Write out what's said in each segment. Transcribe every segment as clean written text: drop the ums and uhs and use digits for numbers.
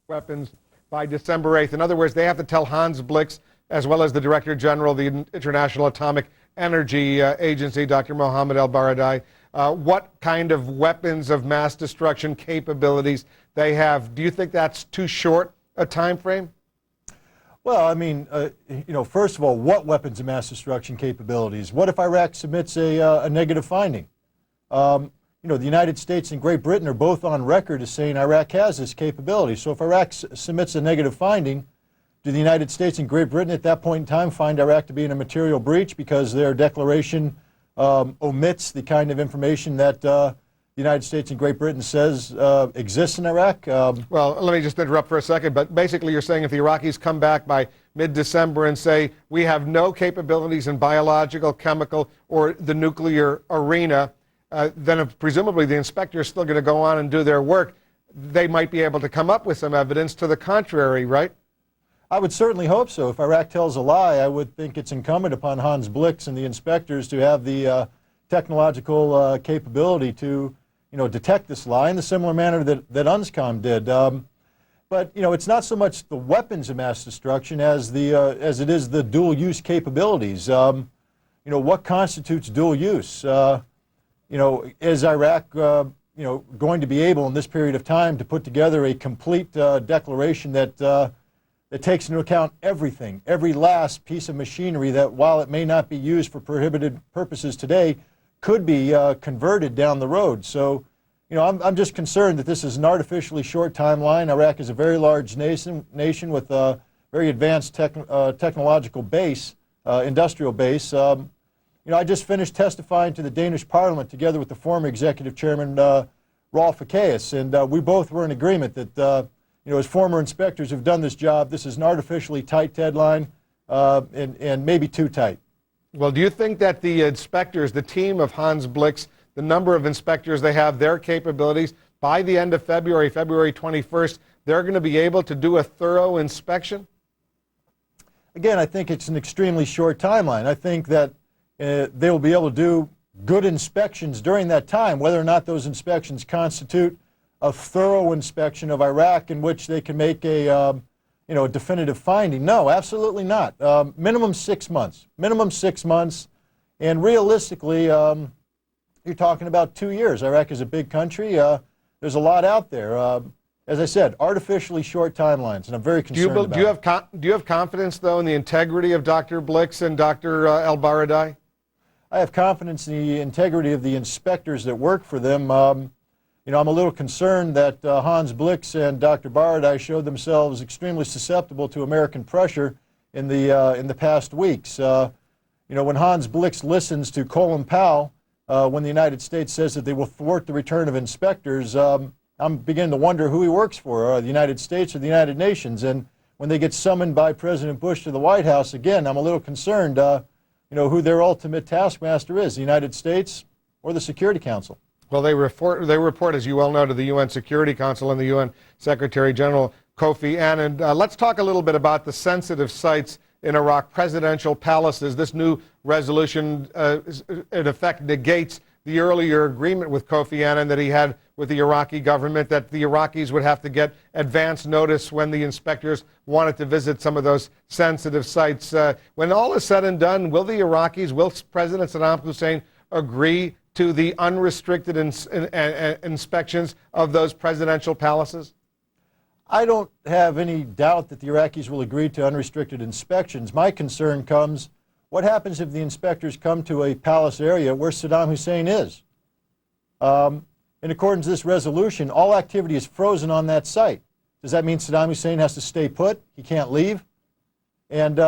weapons by December 8th. In other words, they have to tell Hans Blix, as well as the Director General of the International Atomic Energy Agency, Dr. Mohammed El-Baradei, what kind of weapons of mass destruction capabilities they have. Do you think that's too short a time frame? Well, I mean, first of all, what weapons of mass destruction capabilities? What if Iraq submits a negative finding? The United States and Great Britain are both on record as saying Iraq has this capability. So if Iraq submits a negative finding, do the United States and Great Britain at that point in time find Iraq to be in a material breach because their declaration omits the kind of information that the United States and Great Britain says exists in Iraq? Well, let me just interrupt for a second, but basically you're saying if the Iraqis come back by mid-December and say we have no capabilities in biological, chemical, or the nuclear arena, then presumably the inspector is still going to go on and do their work. They might be able to come up with some evidence to the contrary, right? I would certainly hope so. If Iraq tells a lie, I would think it's incumbent upon Hans Blix and the inspectors to have the technological capability to, detect this lie in the similar manner that UNSCOM did. But it's not so much the weapons of mass destruction as it is the dual-use capabilities. What constitutes dual use? Is Iraq, going to be able in this period of time to put together a complete declaration that takes into account everything, every last piece of machinery that, while it may not be used for prohibited purposes today, could be converted down the road? So, I'm just concerned that this is an artificially short timeline. Iraq is a very large nation with a very advanced technological base, industrial base. I just finished testifying to the Danish Parliament together with the former executive chairman, Rolf Ekéus, and we both were in agreement that, as former inspectors who've done this job, this is an artificially tight deadline and maybe too tight. Well, do you think that the inspectors, the team of Hans Blix, the number of inspectors they have, their capabilities, by the end of February 21st, they're going to be able to do a thorough inspection? Again, I think it's an extremely short timeline. I think that they will be able to do good inspections during that time. Whether or not those inspections constitute a thorough inspection of Iraq in which they can make a definitive finding, no, absolutely not. Minimum 6 months. Minimum 6 months, and realistically, you're talking about 2 years. Iraq is a big country. There's a lot out there. As I said, artificially short timelines, and I'm very concerned about it. Do you have confidence, though, in the integrity of Dr. Blix and Dr. El-Baradei? I have confidence in the integrity of the inspectors that work for them. I'm a little concerned that Hans Blix and Dr. Baradei showed themselves extremely susceptible to American pressure in the past weeks. When Hans Blix listens to Colin Powell, when the United States says that they will thwart the return of inspectors, I'm beginning to wonder who he works for, the United States or the United Nations. And when they get summoned by President Bush to the White House, again, I'm a little concerned, who their ultimate taskmaster is, the United States or the Security Council. Well, they report, as you well know, to the UN Security Council and the UN Secretary General Kofi Annan. Let's talk a little bit about the sensitive sites in Iraq, presidential palaces. This new resolution, in effect, negates the earlier agreement with Kofi Annan that he had with the Iraqi government, that the Iraqis would have to get advance notice when the inspectors wanted to visit some of those sensitive sites. When all is said and done, will the Iraqis, will President Saddam Hussein agree to the unrestricted inspections of those presidential palaces? I don't have any doubt that the Iraqis will agree to unrestricted inspections. My concern comes, what happens if the inspectors come to a palace area where Saddam Hussein is? In accordance to this resolution, all activity is frozen on that site. Does that mean Saddam Hussein has to stay put? He can't leave? And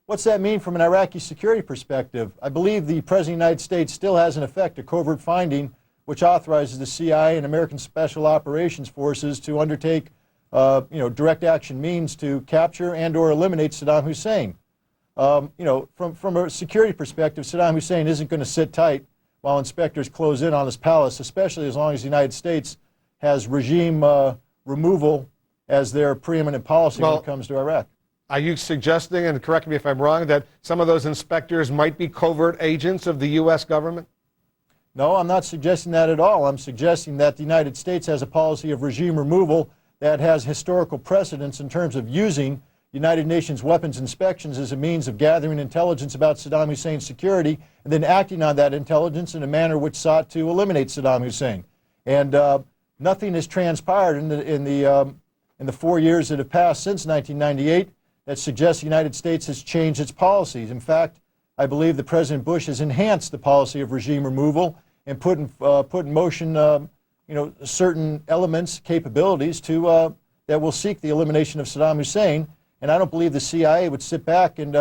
what's that mean from an Iraqi security perspective? I believe the President of the United States still has in effect a covert finding which authorizes the CIA and American Special Operations Forces to undertake direct action means to capture and or eliminate Saddam Hussein. From a security perspective, Saddam Hussein isn't going to sit tight while inspectors close in on his palace, especially as long as the United States has regime removal as their preeminent policy when it comes to Iraq. Are you suggesting, and correct me if I'm wrong, that some of those inspectors might be covert agents of the U.S. government? No, I'm not suggesting that at all. I'm suggesting that the United States has a policy of regime removal that has historical precedence in terms of using United Nations weapons inspections as a means of gathering intelligence about Saddam Hussein's security and then acting on that intelligence in a manner which sought to eliminate Saddam Hussein. And nothing has transpired in the 4 years that have passed since 1998 that suggests the United States has changed its policies. In fact, I believe that President Bush has enhanced the policy of regime removal and put in motion certain elements, capabilities that will seek the elimination of Saddam Hussein. And I don't believe the CIA would sit back and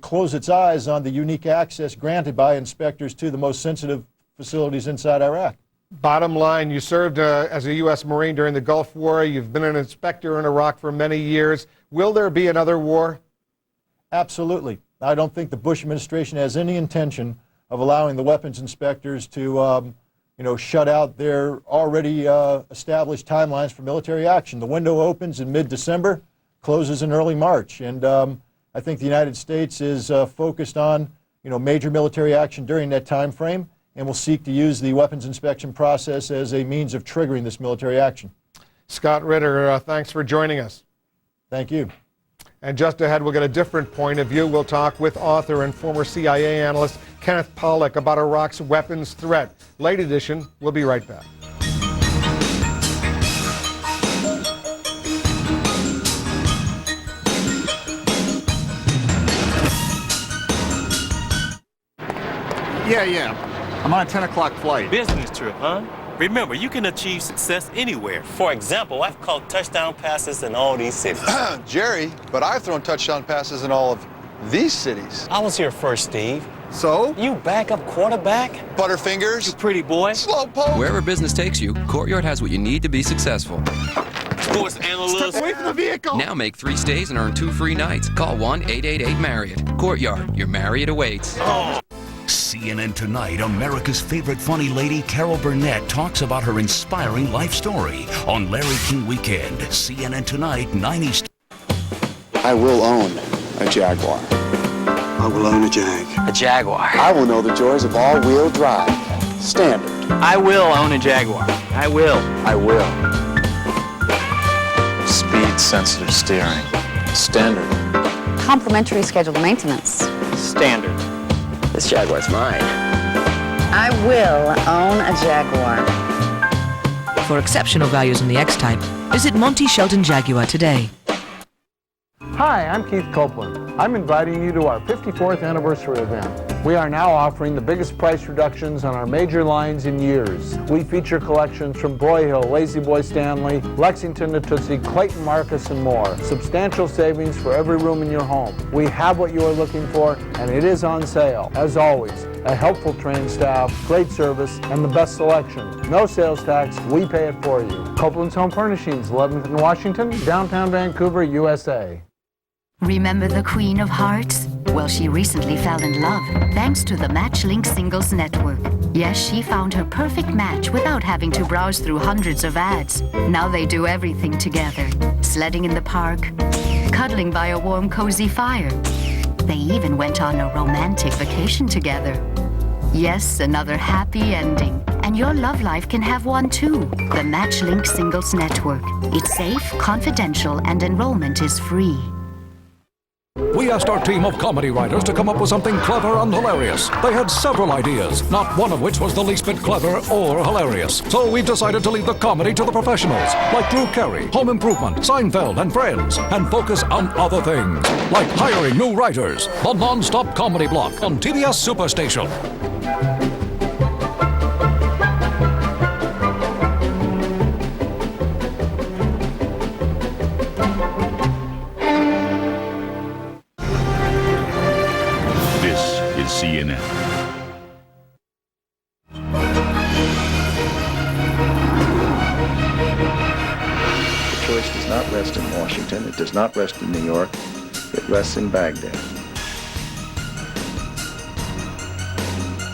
close its eyes on the unique access granted by inspectors to the most sensitive facilities inside Iraq. Bottom line, you served as a U.S. Marine during the Gulf War. You've been an inspector in Iraq for many years. Will there be another war? Absolutely. I don't think the Bush administration has any intention of allowing the weapons inspectors to shut out their already established timelines for military action. The window opens in mid-December, closes in early March, and I think the United States is focused on major military action during that time frame, and will seek to use the weapons inspection process as a means of triggering this military action. Scott Ritter, thanks for joining us. Thank you. And just ahead, we'll get a different point of view. We'll talk with author and former CIA analyst Kenneth Pollack about Iraq's weapons threat. Late edition. We'll be right back. Yeah. I'm on a 10 o'clock flight. Business trip, huh? Remember, you can achieve success anywhere. For example, I've caught touchdown passes in all these cities. Jerry, but I've thrown touchdown passes in all of these cities. I was here first, Steve. So? You backup quarterback? Butterfingers. You pretty boy. Slowpoke. Wherever business takes you, Courtyard has what you need to be successful. Sports analyst. Step away from the vehicle. Now make 3 stays and earn 2 free nights. Call 1-888-MARRIOTT. Courtyard, your Marriott awaits. Oh. CNN Tonight, America's favorite funny lady, Carol Burnett, talks about her inspiring life story on Larry King Weekend. CNN Tonight, 9 East. I will own a Jaguar. I will own a Jag. A Jaguar. I will know the joys of all-wheel drive. Standard. I will own a Jaguar. I will. I will. Speed-sensitive steering. Standard. Complimentary scheduled maintenance. Standard. This Jaguar's mine. I will own a Jaguar. For exceptional values on the X-Type, visit Monty Shelton Jaguar today. Hi, I'm Keith Copeland. I'm inviting you to our 54th anniversary event. We are now offering the biggest price reductions on our major lines in years. We feature collections from Broyhill, Lazy Boy Stanley, Lexington to Tootsie, Clayton Marcus, and more. Substantial savings for every room in your home. We have what you are looking for, and it is on sale. As always, a helpful trained staff, great service, and the best selection. No sales tax, we pay it for you. Copeland's Home Furnishings, 11th and Washington, downtown Vancouver, USA. Remember the Queen of Hearts? Well, she recently fell in love thanks to the MatchLink Singles Network. Yes, she found her perfect match without having to browse through hundreds of ads. Now they do everything together. Sledding in the park, cuddling by a warm, cozy fire. They even went on a romantic vacation together. Yes, another happy ending. And your love life can have one too. The MatchLink Singles Network. It's safe, confidential, and enrollment is free. We asked our team of comedy writers to come up with something clever and hilarious. They had several ideas, not one of which was the least bit clever or hilarious. So we've decided to leave the comedy to the professionals, like Drew Carey, Home Improvement, Seinfeld, and Friends, and focus on other things, like hiring new writers. The non-stop comedy block on TBS Superstation. CNN. The choice does not rest in Washington. It does not rest in New York. It rests in Baghdad.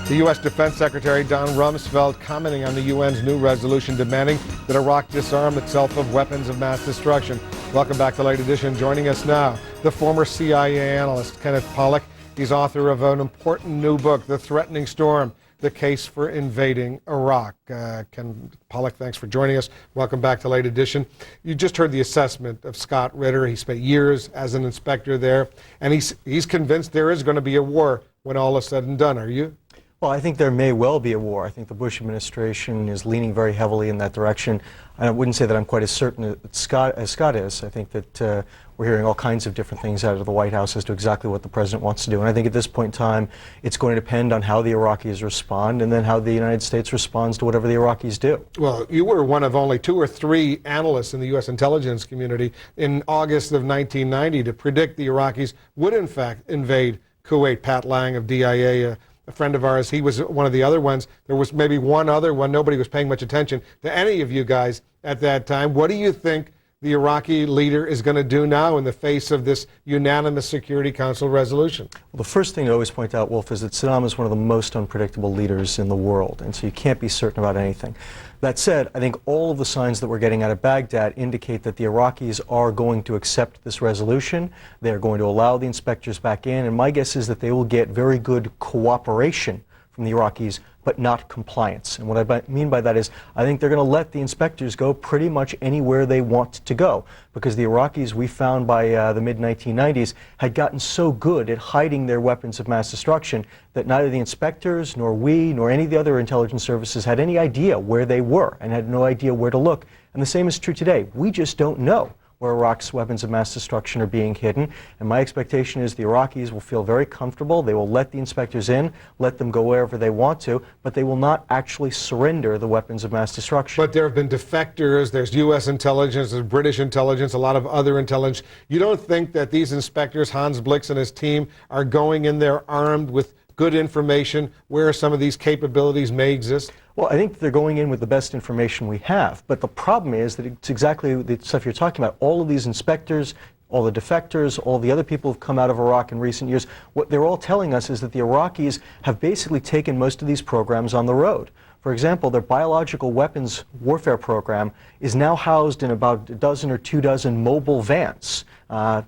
The U.S. Defense Secretary Don Rumsfeld commenting on the UN's new resolution demanding that Iraq disarm itself of weapons of mass destruction. Welcome back to Late Edition. Joining us now, the former CIA analyst Kenneth Pollack. He's author of an important new book, The Threatening Storm, the case for invading Iraq. Ken Pollock, thanks for joining us. Welcome back to Late Edition. You just heard the assessment of Scott Ritter. He spent years as an inspector there, and he's convinced there is going to be a war when all is said and done. Are you? Well, I think there may well be a war. I think the Bush administration is leaning very heavily in that direction. I wouldn't say that I'm quite as certain as Scott is. I think that we're hearing all kinds of different things out of the White House as to exactly what the president wants to do. And I think at this point in time, it's going to depend on how the Iraqis respond and then how the United States responds to whatever the Iraqis do. Well, you were one of only 2 or 3 analysts in the U.S. intelligence community in August of 1990 to predict the Iraqis would, in fact, invade Kuwait. Pat Lang of DIA, a friend of ours, he was one of the other ones. There was maybe one other one. Nobody was paying much attention to any of you guys at that time. What do you think the Iraqi leader is going to do now in the face of this unanimous Security Council resolution? Well, the first thing to always point out, Wolf, is that Saddam is one of the most unpredictable leaders in the world, and so you can't be certain about anything. That said, I think all of the signs that we're getting out of Baghdad indicate that the Iraqis are going to accept this resolution. They're going to allow the inspectors back in, and my guess is that they will get very good cooperation from the Iraqis, but not compliance. And what I mean by that is I think they're going to let the inspectors go pretty much anywhere they want to go, because the Iraqis, we found by the mid-1990s, had gotten so good at hiding their weapons of mass destruction that neither the inspectors, nor we, nor any of the other intelligence services had any idea where they were and had no idea where to look. And the same is true today. We just don't know where Iraq's weapons of mass destruction are being hidden. And my expectation is the Iraqis will feel very comfortable. They will let the inspectors in, let them go wherever they want to, but they will not actually surrender the weapons of mass destruction. But there have been defectors. There's U.S. intelligence, there's British intelligence, a lot of other intelligence. You don't think that these inspectors, Hans Blix and his team, are going in there armed with good information where some of these capabilities may exist? Well, I think they're going in with the best information we have. But the problem is that it's exactly the stuff you're talking about. All of these inspectors, all the defectors, all the other people who've come out of Iraq in recent years, what they're all telling us is that the Iraqis have basically taken most of these programs on the road. For example, their biological weapons warfare program is now housed in about a dozen or 2 dozen mobile vans.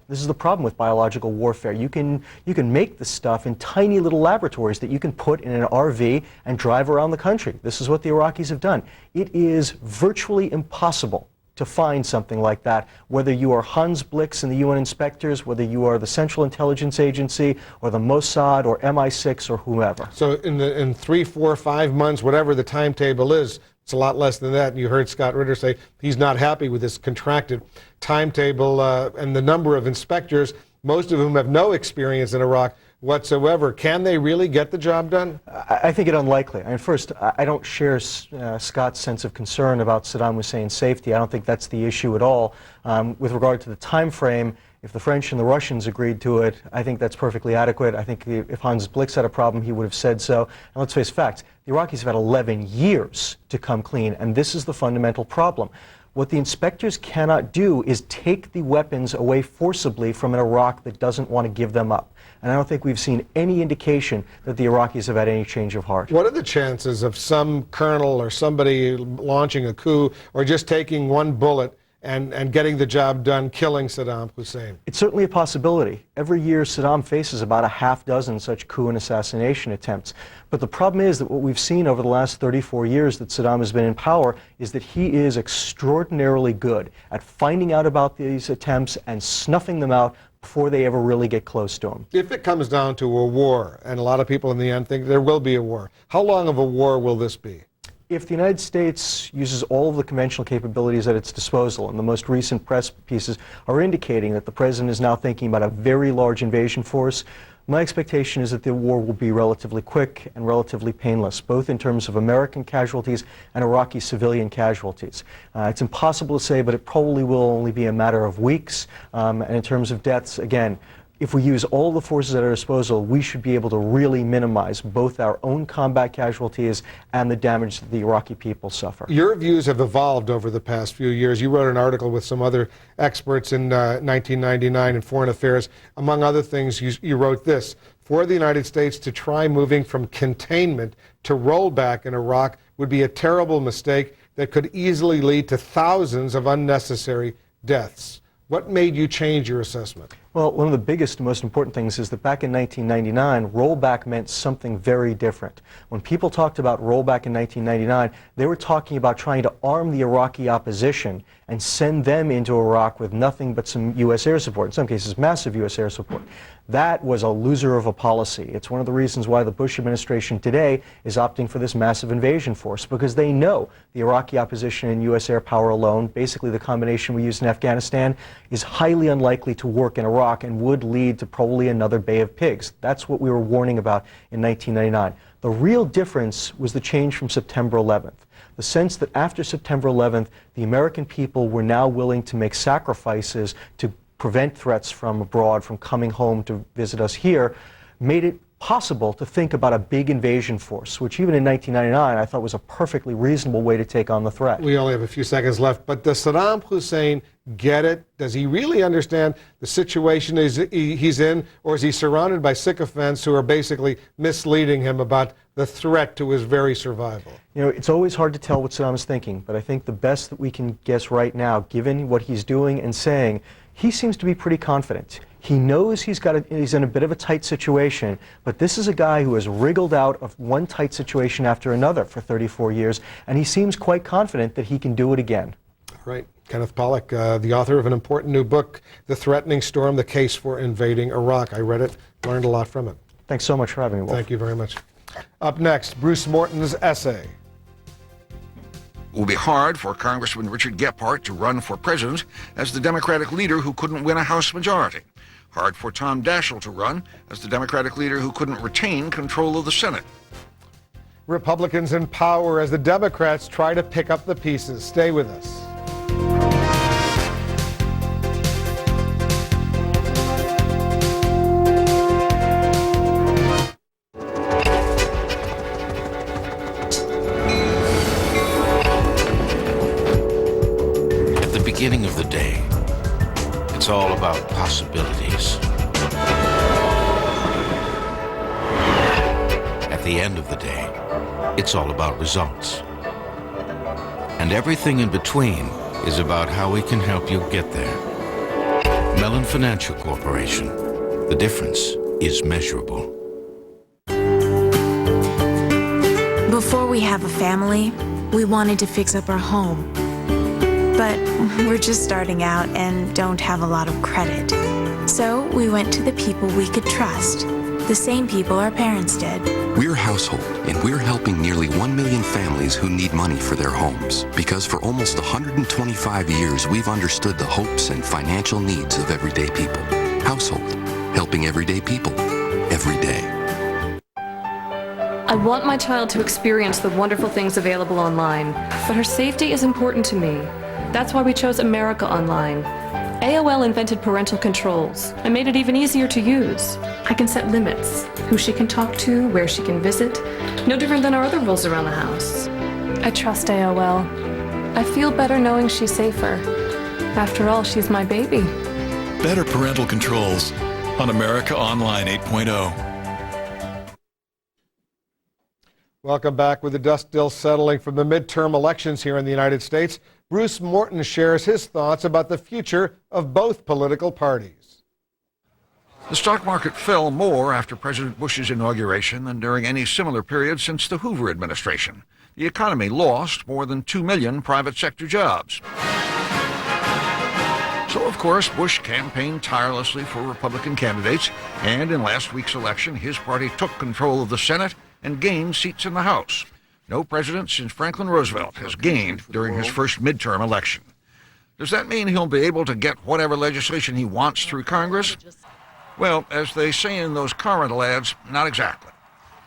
This is the problem with biological warfare. You can make this stuff in tiny little laboratories that you can put in an RV and drive around the country. This is what the Iraqis have done. It is virtually impossible to find something like that, whether you are Hans Blix and the UN inspectors, whether you are the Central Intelligence Agency or the Mossad or MI6 or whomever. So in 3, 4, 5 months, whatever the timetable is, it's a lot less than that. And you heard Scott Ritter say he's not happy with this contracted timetable and the number of inspectors, most of whom have no experience in Iraq whatsoever. Can they really get the job done? I think it unlikely. I mean, first, I don't share Scott's sense of concern about Saddam Hussein's safety. I don't think that's the issue at all. With regard to the time frame, if the French and the Russians agreed to it, I think that's perfectly adequate. I think if Hans Blix had a problem, he would have said so. And let's face facts, the Iraqis have had 11 years to come clean, and this is the fundamental problem. What the inspectors cannot do is take the weapons away forcibly from an Iraq that doesn't want to give them up. And I don't think we've seen any indication that the Iraqis have had any change of heart. What are the chances of some colonel or somebody launching a coup or just taking one bullet and getting the job done, killing Saddam Hussein? It's certainly a possibility. Every year Saddam faces about a half dozen such coup and assassination attempts. But the problem is that what we've seen over the last 34 years that Saddam has been in power is that he is extraordinarily good at finding out about these attempts and snuffing them out before they ever really get close to him. If it comes down to a war, and a lot of people in the end think there will be a war, how long of a war will this be? If the United States uses all of the conventional capabilities at its disposal, and the most recent press pieces are indicating that the president is now thinking about a very large invasion force, my expectation is that the war will be relatively quick and relatively painless, both in terms of American casualties and Iraqi civilian casualties. It's impossible to say, but it probably will only be a matter of weeks. And in terms of deaths, again, if we use all the forces at our disposal, we should be able to really minimize both our own combat casualties and the damage that the Iraqi people suffer. Your views have evolved over the past few years. You wrote an article with some other experts in 1999 in Foreign Affairs. Among other things, you wrote this: for the United States to try moving from containment to rollback in Iraq would be a terrible mistake that could easily lead to thousands of unnecessary deaths. What made you change your assessment? Well, one of the biggest and most important things is that back in 1999, rollback meant something very different. When people talked about rollback in 1999, they were talking about trying to arm the Iraqi opposition and send them into Iraq with nothing but some U.S. air support, in some cases massive U.S. air support. That was a loser of a policy. It's one of the reasons why the Bush administration today is opting for this massive invasion force, because they know the Iraqi opposition and U.S. air power alone, basically the combination we used in Afghanistan, is highly unlikely to work in Iraq and would lead to probably another Bay of Pigs. That's what we were warning about in 1999. The real difference was the change from September 11th. The sense that after September 11th, the American people were now willing to make sacrifices to prevent threats from abroad from coming home to visit us here, made it possible to think about a big invasion force, which even in 1999 I thought was a perfectly reasonable way to take on the threat. We only have a few seconds left, but does Saddam Hussein get it? Does he really understand the situation he's in, or is he surrounded by sycophants who are basically misleading him about the threat to his very survival? You know, it's always hard to tell what Saddam is thinking, but I think the best that we can guess right now, given what he's doing and saying, he seems to be pretty confident. He knows he's in a bit of a tight situation, but this is a guy who has wriggled out of one tight situation after another for 34 years, and he seems quite confident that he can do it again. All right. Kenneth Pollack, the author of an important new book, The Threatening Storm, The Case for Invading Iraq. I read it, learned a lot from it. Thanks so much for having me, Wolf. Thank you very much. Up next, Bruce Morton's essay. It will be hard for Congressman Richard Gephardt to run for president as the Democratic leader who couldn't win a House majority. Hard for Tom Daschle to run as the Democratic leader who couldn't retain control of the Senate. Republicans in power as the Democrats try to pick up the pieces. Stay with us. Beginning of the day, it's all about possibilities. At the end of the day, it's all about results. And everything in between is about how we can help you get there. Mellon Financial Corporation. The difference is measurable. Before we have a family, we wanted to fix up our home. But we're just starting out and don't have a lot of credit. So we went to the people we could trust, the same people our parents did. We're Household, and we're helping nearly 1 million families who need money for their homes. Because for almost 125 years, we've understood the hopes and financial needs of everyday people. Household, helping everyday people, every day. I want my child to experience the wonderful things available online, but her safety is important to me. That's why we chose America Online. AOL invented parental controls and made it even easier to use. I can set limits, who she can talk to, where she can visit, no different than our other rules around the house. I trust AOL. I feel better knowing she's safer. After all, she's my baby. Better parental controls on America Online 8.0. Welcome back. With the dust still settling from the midterm elections here in the United States, Bruce Morton shares his thoughts about the future of both political parties. The stock market fell more after President Bush's inauguration than during any similar period since the Hoover administration. The economy lost more than 2 million private sector jobs. So, of course, Bush campaigned tirelessly for Republican candidates, and in last week's election, his party took control of the Senate and gained seats in the House. No president since Franklin Roosevelt has gained during his first midterm election. Does that mean he'll be able to get whatever legislation he wants through Congress? Well, as they say in those car rental ads, not exactly.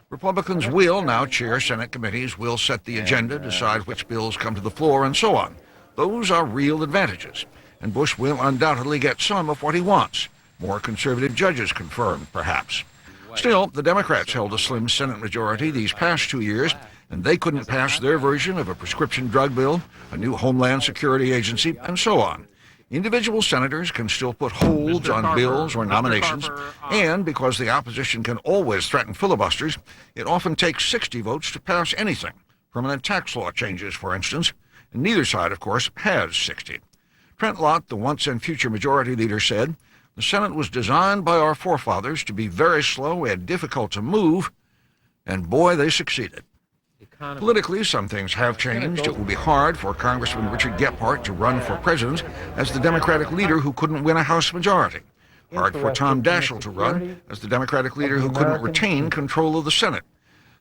Republicans will now chair Senate committees, will set the agenda, decide which bills come to the floor, and so on. Those are real advantages, and Bush will undoubtedly get some of what he wants. More conservative judges confirmed, perhaps. Still, the Democrats held a slim Senate majority these past 2 years, and they couldn't pass their version of a prescription drug bill, a new Homeland Security agency, and so on. Individual senators can still put holds on bills or nominations, and because the opposition can always threaten filibusters, it often takes 60 votes to pass anything, permanent tax law changes, for instance, and neither side, of course, has 60. Trent Lott, the once and future majority leader, said, The Senate was designed by our forefathers to be very slow and difficult to move, and boy, they succeeded. Politically, some things have changed. It will be hard for Congressman Richard Gephardt to run for president as the Democratic leader who couldn't win a House majority. Hard for Tom Daschle to run as the Democratic leader who couldn't retain control of the Senate.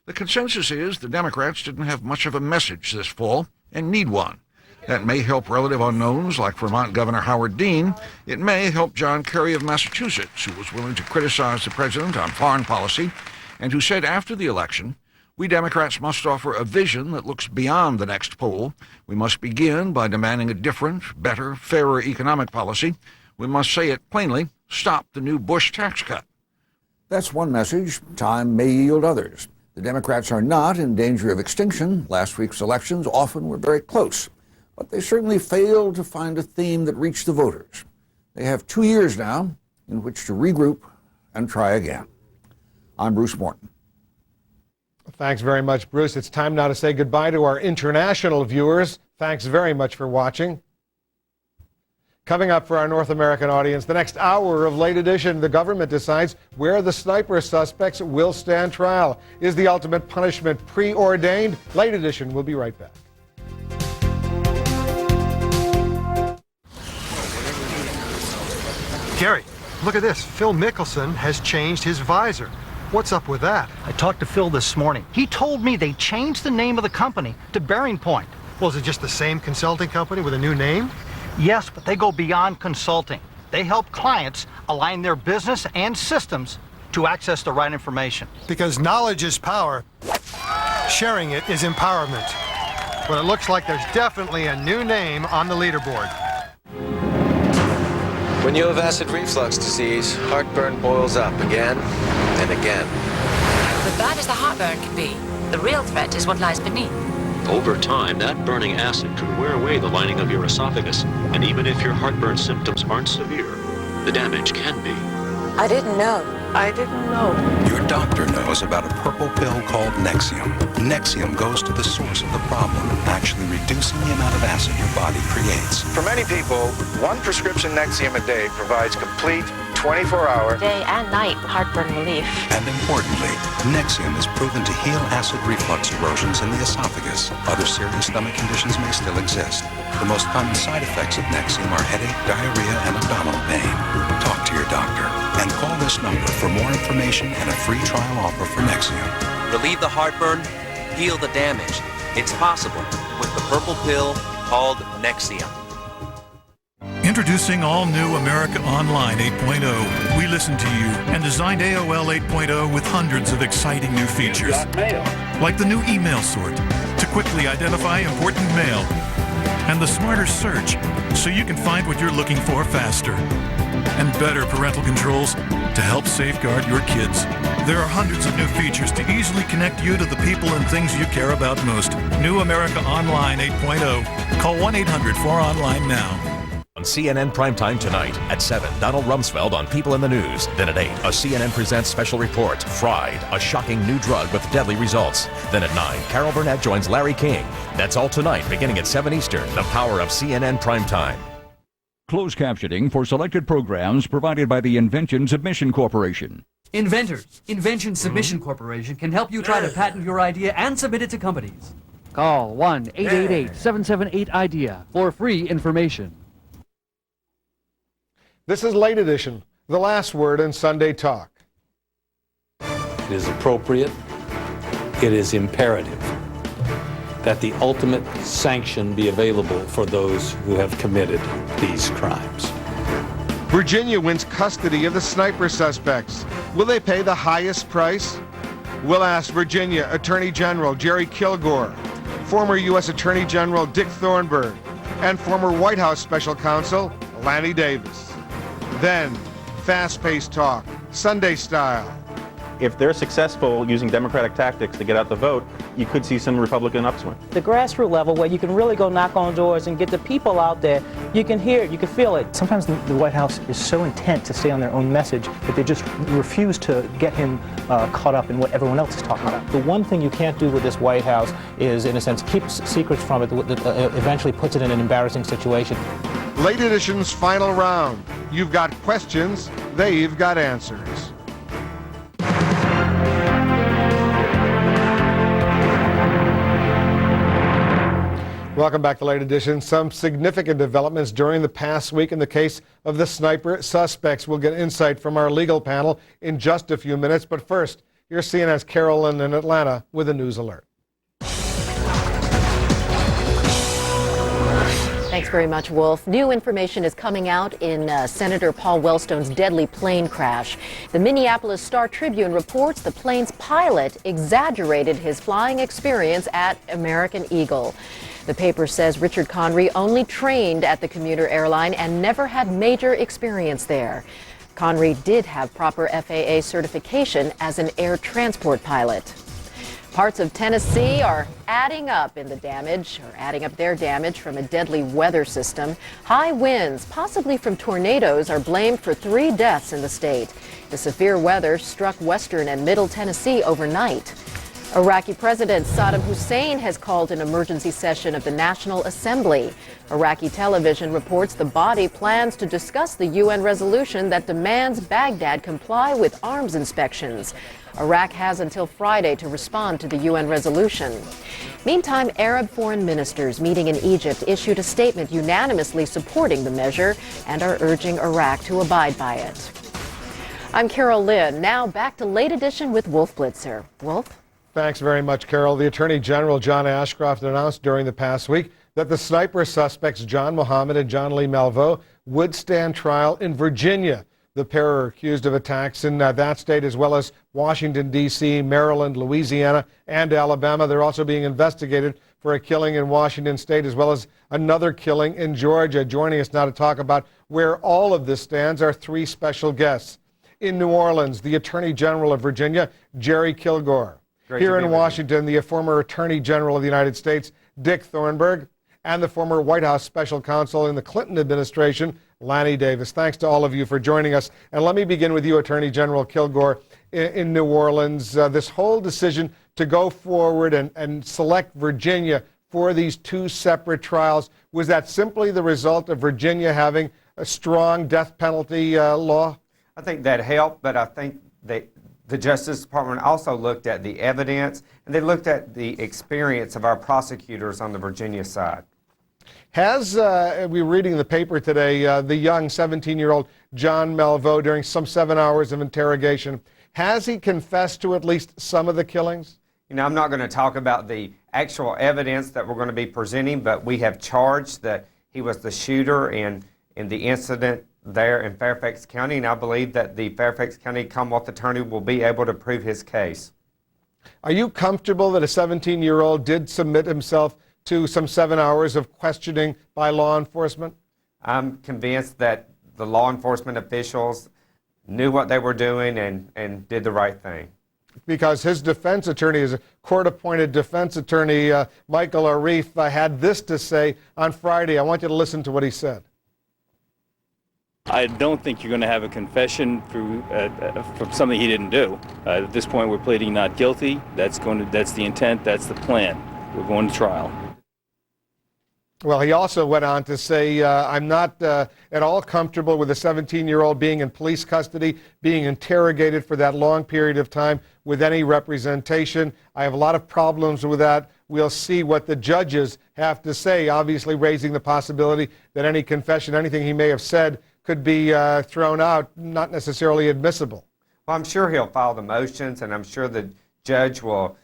The consensus is the Democrats didn't have much of a message this fall and need one. That may help relative unknowns like Vermont Governor Howard Dean. It may help John Kerry of Massachusetts, who was willing to criticize the president on foreign policy and who said after the election, "We Democrats must offer a vision that looks beyond the next poll. We must begin by demanding a different, better, fairer economic policy. We must say it plainly, stop the new Bush tax cut." That's one message. Time may yield others. The Democrats are not in danger of extinction. Last week's elections often were very close, but they certainly failed to find a theme that reached the voters. They have 2 years now in which to regroup and try again. I'm Bruce Morton. Thanks very much, Bruce. It's time now to say goodbye to our international viewers. Thanks very much for watching. Coming up for our North American audience, the next hour of Late Edition, the government decides where the sniper suspects will stand trial. Is the ultimate punishment preordained? Late Edition, we'll be right back. Gary, look at this. Phil Mickelson has changed his visor. What's up with that? I talked to Phil this morning. He told me they changed the name of the company to Bearing Point. Well, is it just the same consulting company with a new name? Yes, but they go beyond consulting. They help clients align their business and systems to access the right information. Because knowledge is power. Sharing it is empowerment. But it looks like there's definitely a new name on the leaderboard. When you have acid reflux disease, heartburn boils up again and again. But bad as the heartburn can be, the real threat is what lies beneath. Over time, that burning acid could wear away the lining of your esophagus, and even if your heartburn symptoms aren't severe, the damage can be. I didn't know. Your doctor knows about a purple pill called Nexium. Nexium goes to the source of the problem, actually reducing the amount of acid your body creates. For many people, one prescription Nexium a day provides complete 24-hour Day and night heartburn relief. And importantly, Nexium is proven to heal acid reflux erosions in the esophagus. Other serious stomach conditions may still exist. The most common side effects of Nexium are headache, diarrhea, and abdominal pain. Talk to your doctor and call this number for more information and a free trial offer for Nexium. Relieve the heartburn, heal the damage. It's possible with the purple pill called Nexium. Introducing all new America Online 8.0. We listened to you and designed AOL 8.0 with hundreds of exciting new features. Like the new email sort to quickly identify important mail, and the smarter search so you can find what you're looking for faster, and better parental controls to help safeguard your kids. There are hundreds of new features to easily connect you to the people and things you care about most. New America Online 8.0. Call 1-800-4ONLINE now. On CNN Primetime tonight at 7, Donald Rumsfeld on People in the News. Then at 8, a CNN Presents special report, Fried, a shocking new drug with deadly results. Then at 9, Carol Burnett joins Larry King. That's all tonight, beginning at 7 Eastern, the power of CNN Primetime. Closed captioning for selected programs provided by the Invention Submission Corporation. Inventors, Invention Submission Corporation can help you try to patent your idea and submit it to companies. Call 1-888-778-IDEA for free information. This is Late Edition, the last word in Sunday Talk. It is appropriate, it is imperative that the ultimate sanction be available for those who have committed these crimes. Virginia wins custody of the sniper suspects. Will they pay the highest price? We'll ask Virginia Attorney General Jerry Kilgore, former U.S. Attorney General Dick Thornburgh, and former White House Special Counsel Lanny Davis. Then, fast-paced talk, Sunday style. If they're successful using Democratic tactics to get out the vote, you could see some Republican upswing. The grassroots level where you can really go knock on doors and get the people out there, you can hear it, you can feel it. Sometimes the White House is so intent to stay on their own message that they just refuse to get him caught up in what everyone else is talking about. The one thing you can't do with this White House is, in a sense, keep secrets from it that eventually puts it in an embarrassing situation. Late Edition's final round. You've got questions, they've got answers. Welcome back to Late Edition. Some significant developments during the past week in the case of the sniper suspects. We'll get insight from our legal panel in just a few minutes. But first, here's CNN's Carolyn in Atlanta with a news alert. Thanks very much, Wolf. New information is coming out in Senator Paul Wellstone's deadly plane crash. The Minneapolis Star-Tribune reports the plane's pilot exaggerated his flying experience at American Eagle. The paper says Richard Conry only trained at the commuter airline and never had major experience there. Conry did have proper FAA certification as an air transport pilot. Parts of Tennessee are adding up their damage from a deadly weather system. High winds, possibly from tornadoes, are blamed for 3 deaths in the state. The severe weather struck western and middle Tennessee overnight. Iraqi President Saddam Hussein has called an emergency session of the National Assembly. Iraqi television reports the body plans to discuss the UN resolution that demands Baghdad comply with arms inspections. Iraq has until Friday to respond to the UN resolution. Meantime, Arab foreign ministers meeting in Egypt issued a statement unanimously supporting the measure and are urging Iraq to abide by it. I'm Carol Lynn. Now back to Late Edition with Wolf Blitzer. Wolf? Thanks very much, Carol. The Attorney General, John Ashcroft, announced during the past week that the sniper suspects, John Muhammad and John Lee Malveaux, would stand trial in Virginia. The pair are accused of attacks in that state, as well as Washington, D.C., Maryland, Louisiana, and Alabama. They're also being investigated for a killing in Washington state, as well as another killing in Georgia. Joining us now to talk about where all of this stands are 3 special guests. In New Orleans, the Attorney General of Virginia, Jerry Kilgore. Here in Washington, the former Attorney General of the United States, Dick Thornburgh, and the former White House Special Counsel in the Clinton administration, Lanny Davis. Thanks to all of you for joining us. And let me begin with you, Attorney General Kilgore, in New Orleans. This whole decision to go forward and select Virginia for these 2 separate trials, was that simply the result of Virginia having a strong death penalty law? I think that helped, but I think that the Justice Department also looked at the evidence, and they looked at the experience of our prosecutors on the Virginia side. Has, we were reading in the paper today, the young 17-year-old John Malveaux, during some 7 hours of interrogation, has he confessed to at least some of the killings? You know, I'm not going to talk about the actual evidence that we're going to be presenting, but we have charged that he was the shooter in the incident there in Fairfax County, and I believe that the Fairfax County Commonwealth Attorney will be able to prove his case. Are you comfortable that a 17-year-old did submit himself to some 7 hours of questioning by law enforcement? I'm convinced that the law enforcement officials knew what they were doing and did the right thing. Because his defense attorney, his court-appointed defense attorney, Michael Arif, had this to say on Friday. I want you to listen to what he said. I don't think you're going to have a confession from something he didn't do. At this point, we're pleading not guilty. That's the intent. That's the plan. We're going to trial. Well, he also went on to say, I'm not at all comfortable with a 17-year-old being in police custody, being interrogated for that long period of time with any representation. I have a lot of problems with that. We'll see what the judges have to say, obviously raising the possibility that any confession, anything he may have said, could be thrown out, not necessarily admissible. Well, I'm sure he'll file the motions, and I'm sure the judge will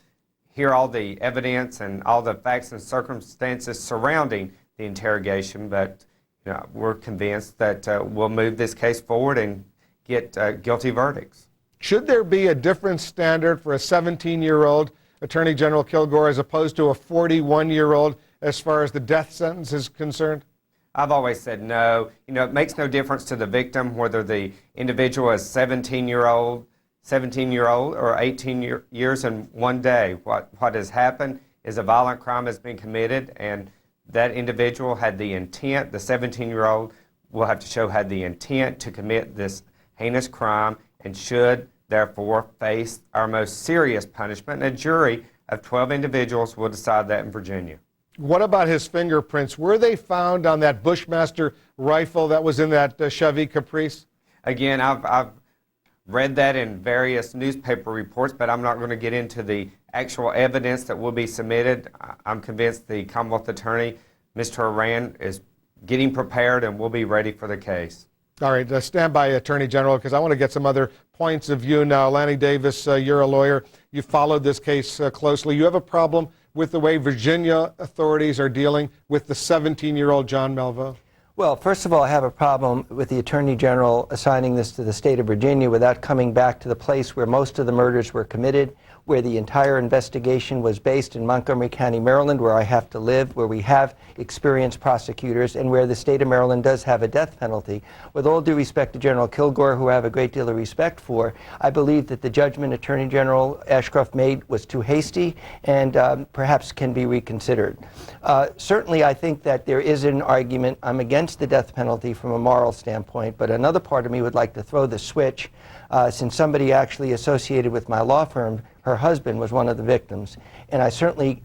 hear all the evidence and all the facts and circumstances surrounding the interrogation, but we're convinced that we'll move this case forward and get guilty verdicts. Should there be a different standard for a 17-year-old, Attorney General Kilgore, as opposed to a 41-year-old as far as the death sentence is concerned? I've always said no. It makes no difference to the victim whether the individual is 17-year-old or 18 years and 1 day. What has happened is a violent crime has been committed, and that individual had the intent, the 17-year-old will have to show had the intent to commit this heinous crime and should therefore face our most serious punishment. And a jury of 12 individuals will decide that in Virginia. What about his fingerprints? Were they found on that Bushmaster rifle that was in that Chevy Caprice? Again, I've read that in various newspaper reports, but I'm not going to get into the actual evidence that will be submitted. I'm convinced the Commonwealth Attorney, Mr. Horan, is getting prepared and will be ready for the case. All right, stand by, Attorney General, because I want to get some other points of view now. Lanny Davis, you're a lawyer. You followed this case closely. You have a problem with the way Virginia authorities are dealing with the 17-year-old John Melville? Well, first of all, I have a problem with the Attorney General assigning this to the state of Virginia without coming back to the place where most of the murders were committed, where the entire investigation was based in Montgomery County, Maryland, where I have to live, where we have experienced prosecutors, and where the state of Maryland does have a death penalty. With all due respect to General Kilgore, who I have a great deal of respect for, I believe that the judgment Attorney General Ashcroft made was too hasty and perhaps can be reconsidered. Certainly, I think that there is an argument. I'm against the death penalty from a moral standpoint, but another part of me would like to throw the switch. Since somebody actually associated with my law firm, her husband was one of the victims, and I certainly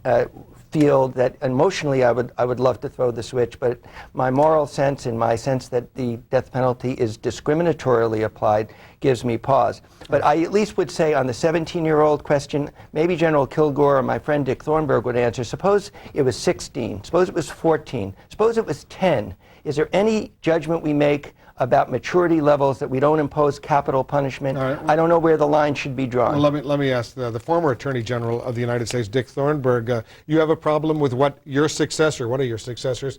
feel that emotionally I would love to throw the switch, but my moral sense and my sense that the death penalty is discriminatorily applied gives me pause. But I at least would say on the 17-year-old question, maybe General Kilgore or my friend Dick Thornburg would answer. Suppose it was 16, suppose it was 14, suppose it was 10. Is there any judgment we make about maturity levels that we don't impose capital punishment? Right. I don't know where the line should be drawn. Well, let me ask the former Attorney General of the United States, Dick Thornburg. You have a problem with what your successor, one of your successors,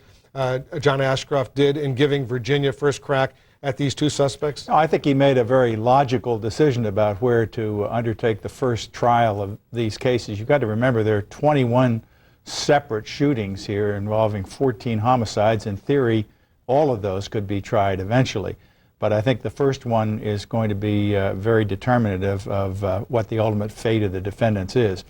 John Ashcroft, did in giving Virginia first crack at these two suspects? No, I think he made a very logical decision about where to undertake the first trial of these cases. You've got to remember there are 21 separate shootings here involving 14 homicides. In theory, all of those could be tried eventually. But I think the first one is going to be very determinative of what the ultimate fate of the defendants is.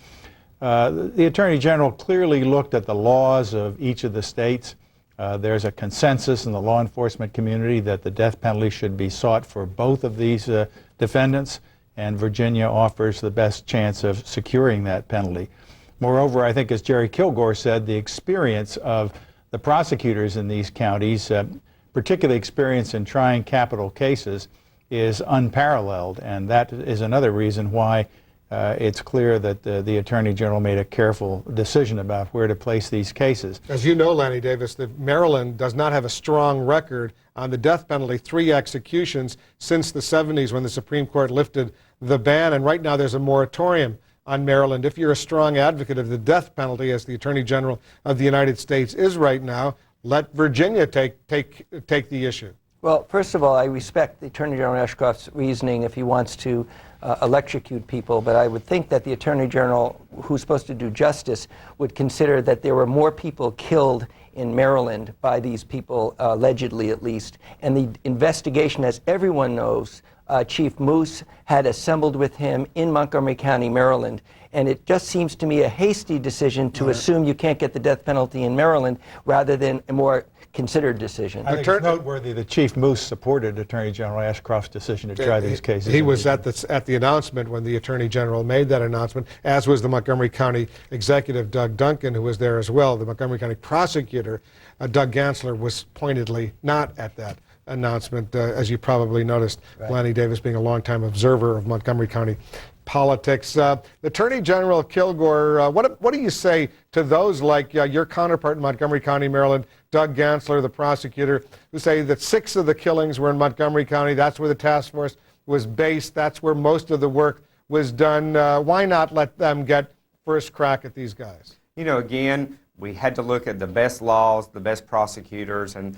The Attorney General clearly looked at the laws of each of the states. There's a consensus in the law enforcement community that the death penalty should be sought for both of these defendants, and Virginia offers the best chance of securing that penalty. Moreover, I think as Jerry Kilgore said, the experience of the prosecutors in these counties, particularly experience in trying capital cases, is unparalleled, and that is another reason why it's clear that the Attorney General made a careful decision about where to place these cases. As you know, Lanny Davis, that Maryland does not have a strong record on the death penalty, 3 executions since the 70s when the Supreme Court lifted the ban, and right now there's a moratorium on Maryland. If you're a strong advocate of the death penalty, as the Attorney General of the United States is right now, let Virginia take the issue. Well, first of all, I respect the Attorney General Ashcroft's reasoning if he wants to electrocute people, but I would think that the Attorney General, who's supposed to do justice, would consider that there were more people killed in Maryland by these people, allegedly at least, and the investigation, as everyone knows, Chief Moose had assembled with him in Montgomery County, Maryland, and it just seems to me a hasty decision to assume you can't get the death penalty in Maryland rather than a more considered decision. I think it's noteworthy that Chief Moose supported Attorney General Ashcroft's decision to try these cases. He was at the announcement when the Attorney General made that announcement, as was the Montgomery County Executive Doug Duncan, who was there as well. The Montgomery County Prosecutor, Doug Gansler, was pointedly not at that announcement, as you probably noticed, right. Lanny Davis being a longtime observer of Montgomery County politics. Attorney General Kilgore, what do you say to those like your counterpart in Montgomery County, Maryland, Doug Gansler, the prosecutor, who say that 6 of the killings were in Montgomery County? That's where the task force was based. That's where most of the work was done. Why not let them get first crack at these guys? You know, again, we had to look at the best laws, the best prosecutors, and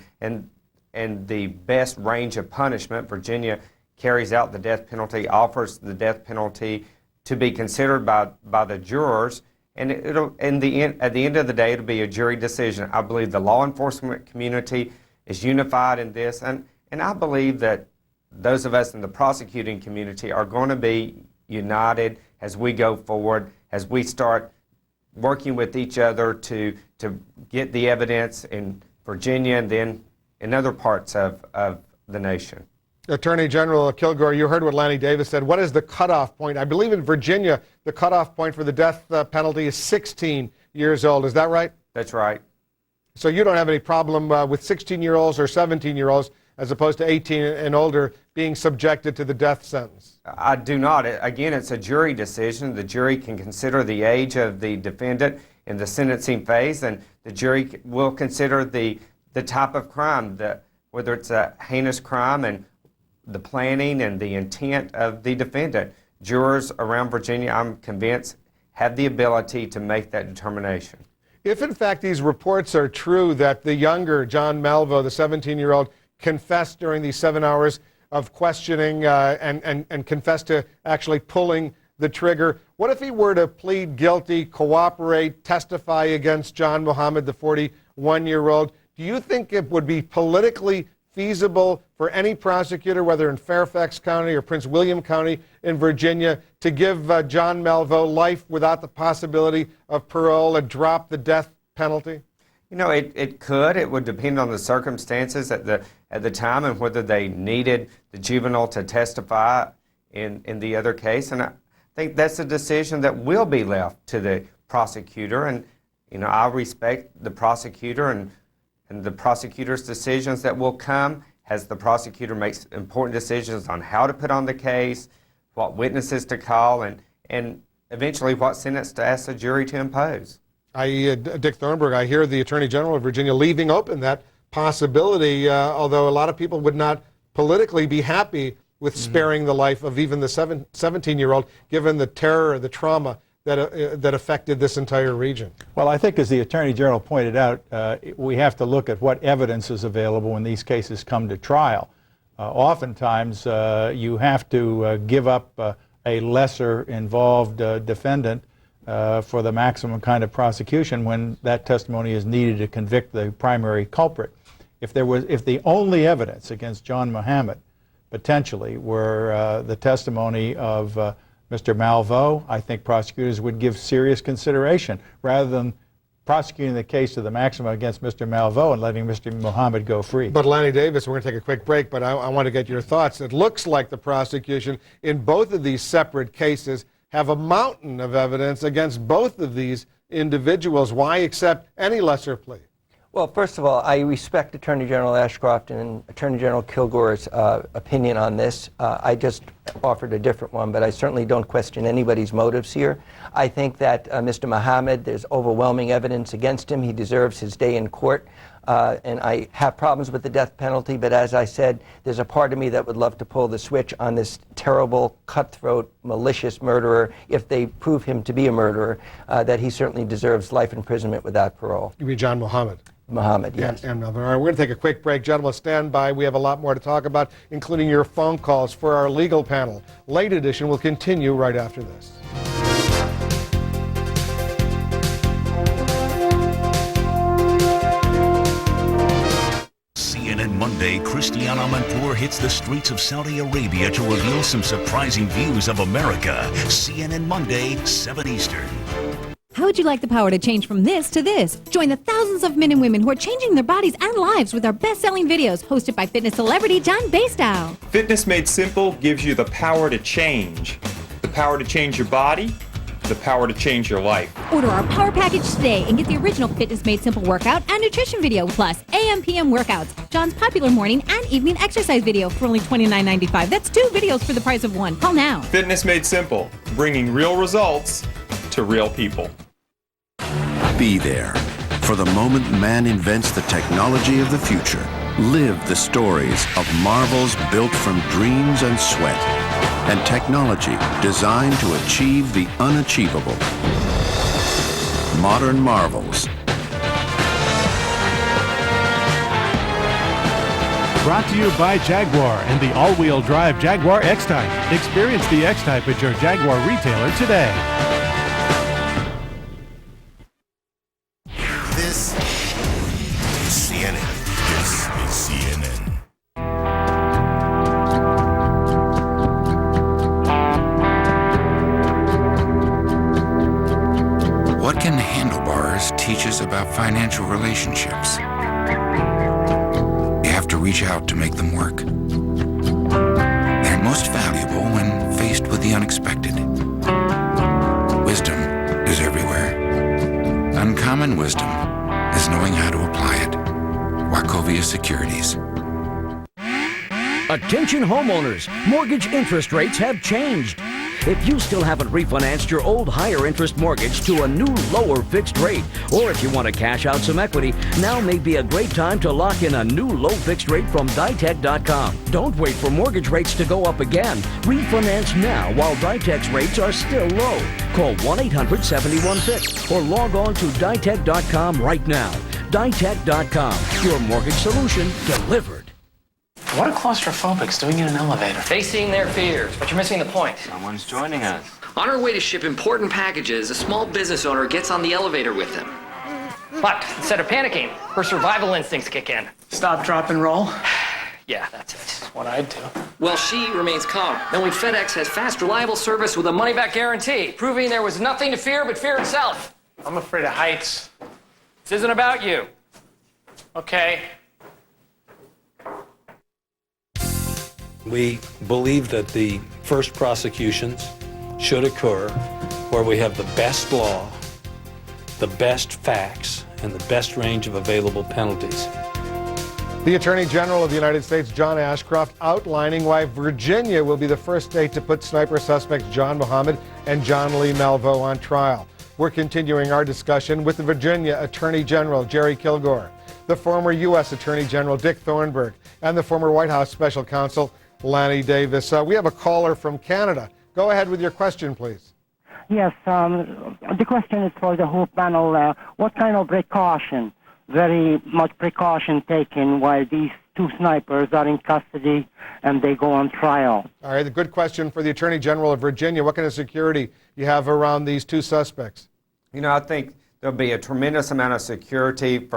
the best range of punishment. Virginia carries out the death penalty, offers the death penalty to be considered by the jurors, and at the end of the day, it'll be a jury decision. I believe the law enforcement community is unified in this, and I believe that those of us in the prosecuting community are going to be united as we go forward, as we start working with each other to get the evidence in Virginia and then in other parts of the nation. Attorney General Kilgore, you heard what Lanny Davis said. What is the cutoff point? I believe in Virginia, the cutoff point for the death penalty is 16 years old. Is that right? That's right. So you don't have any problem with 16-year-olds or 17-year-olds, as opposed to 18 and older, being subjected to the death sentence? I do not. Again, it's a jury decision. The jury can consider the age of the defendant in the sentencing phase, and the jury will consider the type of crime, whether it's a heinous crime and the planning and the intent of the defendant. Jurors around Virginia, I'm convinced, have the ability to make that determination. If in fact these reports are true that the younger John Malvo, the 17-year-old, confessed during these 7 hours of questioning and confessed to actually pulling the trigger, what if he were to plead guilty, cooperate, testify against John Muhammad, the 41-year-old? Do you think it would be politically feasible for any prosecutor, whether in Fairfax County or Prince William County in Virginia, to give John Malvo life without the possibility of parole and drop the death penalty? You know, it could. It would depend on the circumstances at the time and whether they needed the juvenile to testify in the other case. And I think that's a decision that will be left to the prosecutor. And, you know, I respect the prosecutor and the prosecutor's decisions that will come as the prosecutor makes important decisions on how to put on the case, what witnesses to call, and eventually what sentence to ask the jury to impose. Dick Thornburg, I hear the Attorney General of Virginia leaving open that possibility, although a lot of people would not politically be happy with sparing the life of even the 17-year-old, given the terror, the trauma that affected this entire region. Well, I think as the Attorney General pointed out, we have to look at what evidence is available when these cases come to trial. Oftentimes, you have to give up a lesser involved defendant for the maximum kind of prosecution when that testimony is needed to convict the primary culprit. If the only evidence against John Muhammad potentially were the testimony of Mr. Malvo, I think prosecutors would give serious consideration rather than prosecuting the case to the maximum against Mr. Malvo and letting Mr. Muhammad go free. But Lanny Davis, we're going to take a quick break, but I want to get your thoughts. It looks like the prosecution in both of these separate cases have a mountain of evidence against both of these individuals. Why accept any lesser plea? Well, first of all, I respect Attorney General Ashcroft and Attorney General Kilgore's opinion on this. I just offered a different one, but I certainly don't question anybody's motives here. I think that Mr. Muhammad, there's overwhelming evidence against him. He deserves his day in court. And I have problems with the death penalty, but as I said, there's a part of me that would love to pull the switch on this terrible, cutthroat, malicious murderer if they prove him to be a murderer, that he certainly deserves life imprisonment without parole. You mean John Muhammad? Muhammad, yes. And all right, we're going to take a quick break. Gentlemen, stand by. We have a lot more to talk about, including your phone calls for our legal panel. Late edition will continue right after this. CNN Monday, Christiane Amanpour hits the streets of Saudi Arabia to reveal some surprising views of America. CNN Monday, 7 Eastern. How would you like the power to change from this to this? Join the thousands of men and women who are changing their bodies and lives with our best-selling videos hosted by fitness celebrity John Bastow. Fitness Made Simple gives you the power to change. The power to change your body, the power to change your life. Order our power package today and get the original Fitness Made Simple workout and nutrition video, plus AM/PM workouts, John's popular morning and evening exercise video for only $29.95. That's 2 videos for the price of 1. Call now. Fitness Made Simple, bringing real results to real people. Be there for the moment man invents the technology of the future. Live the stories of marvels built from dreams and sweat, and technology designed to achieve the unachievable. Modern marvels. Brought to you by Jaguar and the all-wheel drive Jaguar X-Type. Experience the X-Type at your Jaguar retailer today. This is CNN. This is CNN. What can handlebars teach us about financial relationships? You have to reach out to make them work. They're most valuable when faced with the unexpected. Wisdom is everywhere. Uncommon wisdom is knowing how to apply it. Wachovia Securities. Attention homeowners, mortgage interest rates have changed. If you still haven't refinanced your old higher interest mortgage to a new lower fixed rate, or if you want to cash out some equity, now may be a great time to lock in a new low fixed rate from Ditech.com. Don't wait for mortgage rates to go up again. Refinance now while Ditech's rates are still low. Call 1-800-71-FIXED or log on to Ditech.com right now. Ditech.com, your mortgage solution delivered. What are claustrophobics doing in an elevator? Facing their fears, but you're missing the point. Someone's joining us. On her way to ship important packages, a small business owner gets on the elevator with them. But instead of panicking, her survival instincts kick in. Stop, drop, and roll? Yeah, that's it. That's what I'd do. Well, she remains calm, knowing FedEx has fast, reliable service with a money-back guarantee, proving there was nothing to fear but fear itself. I'm afraid of heights. This isn't about you. Okay. We believe that the first prosecutions should occur where we have the best law, the best facts, and the best range of available penalties. The Attorney General of the United States, John Ashcroft, outlining why Virginia will be the first state to put sniper suspects John Muhammad and John Lee Malvo on trial. We're continuing our discussion with the Virginia Attorney General, Jerry Kilgore, the former U.S. Attorney General, Dick Thornburgh, and the former White House Special Counsel, Lanny Davis. We have a caller from Canada. Go ahead with your question, please. Yes, the question is for the whole panel. What kind of precaution, very much precaution taken while these two snipers are in custody and they go on trial? All right, a good question for the Attorney General of Virginia. What kind of security you have around these two suspects? You know, I think there'll be a tremendous amount of security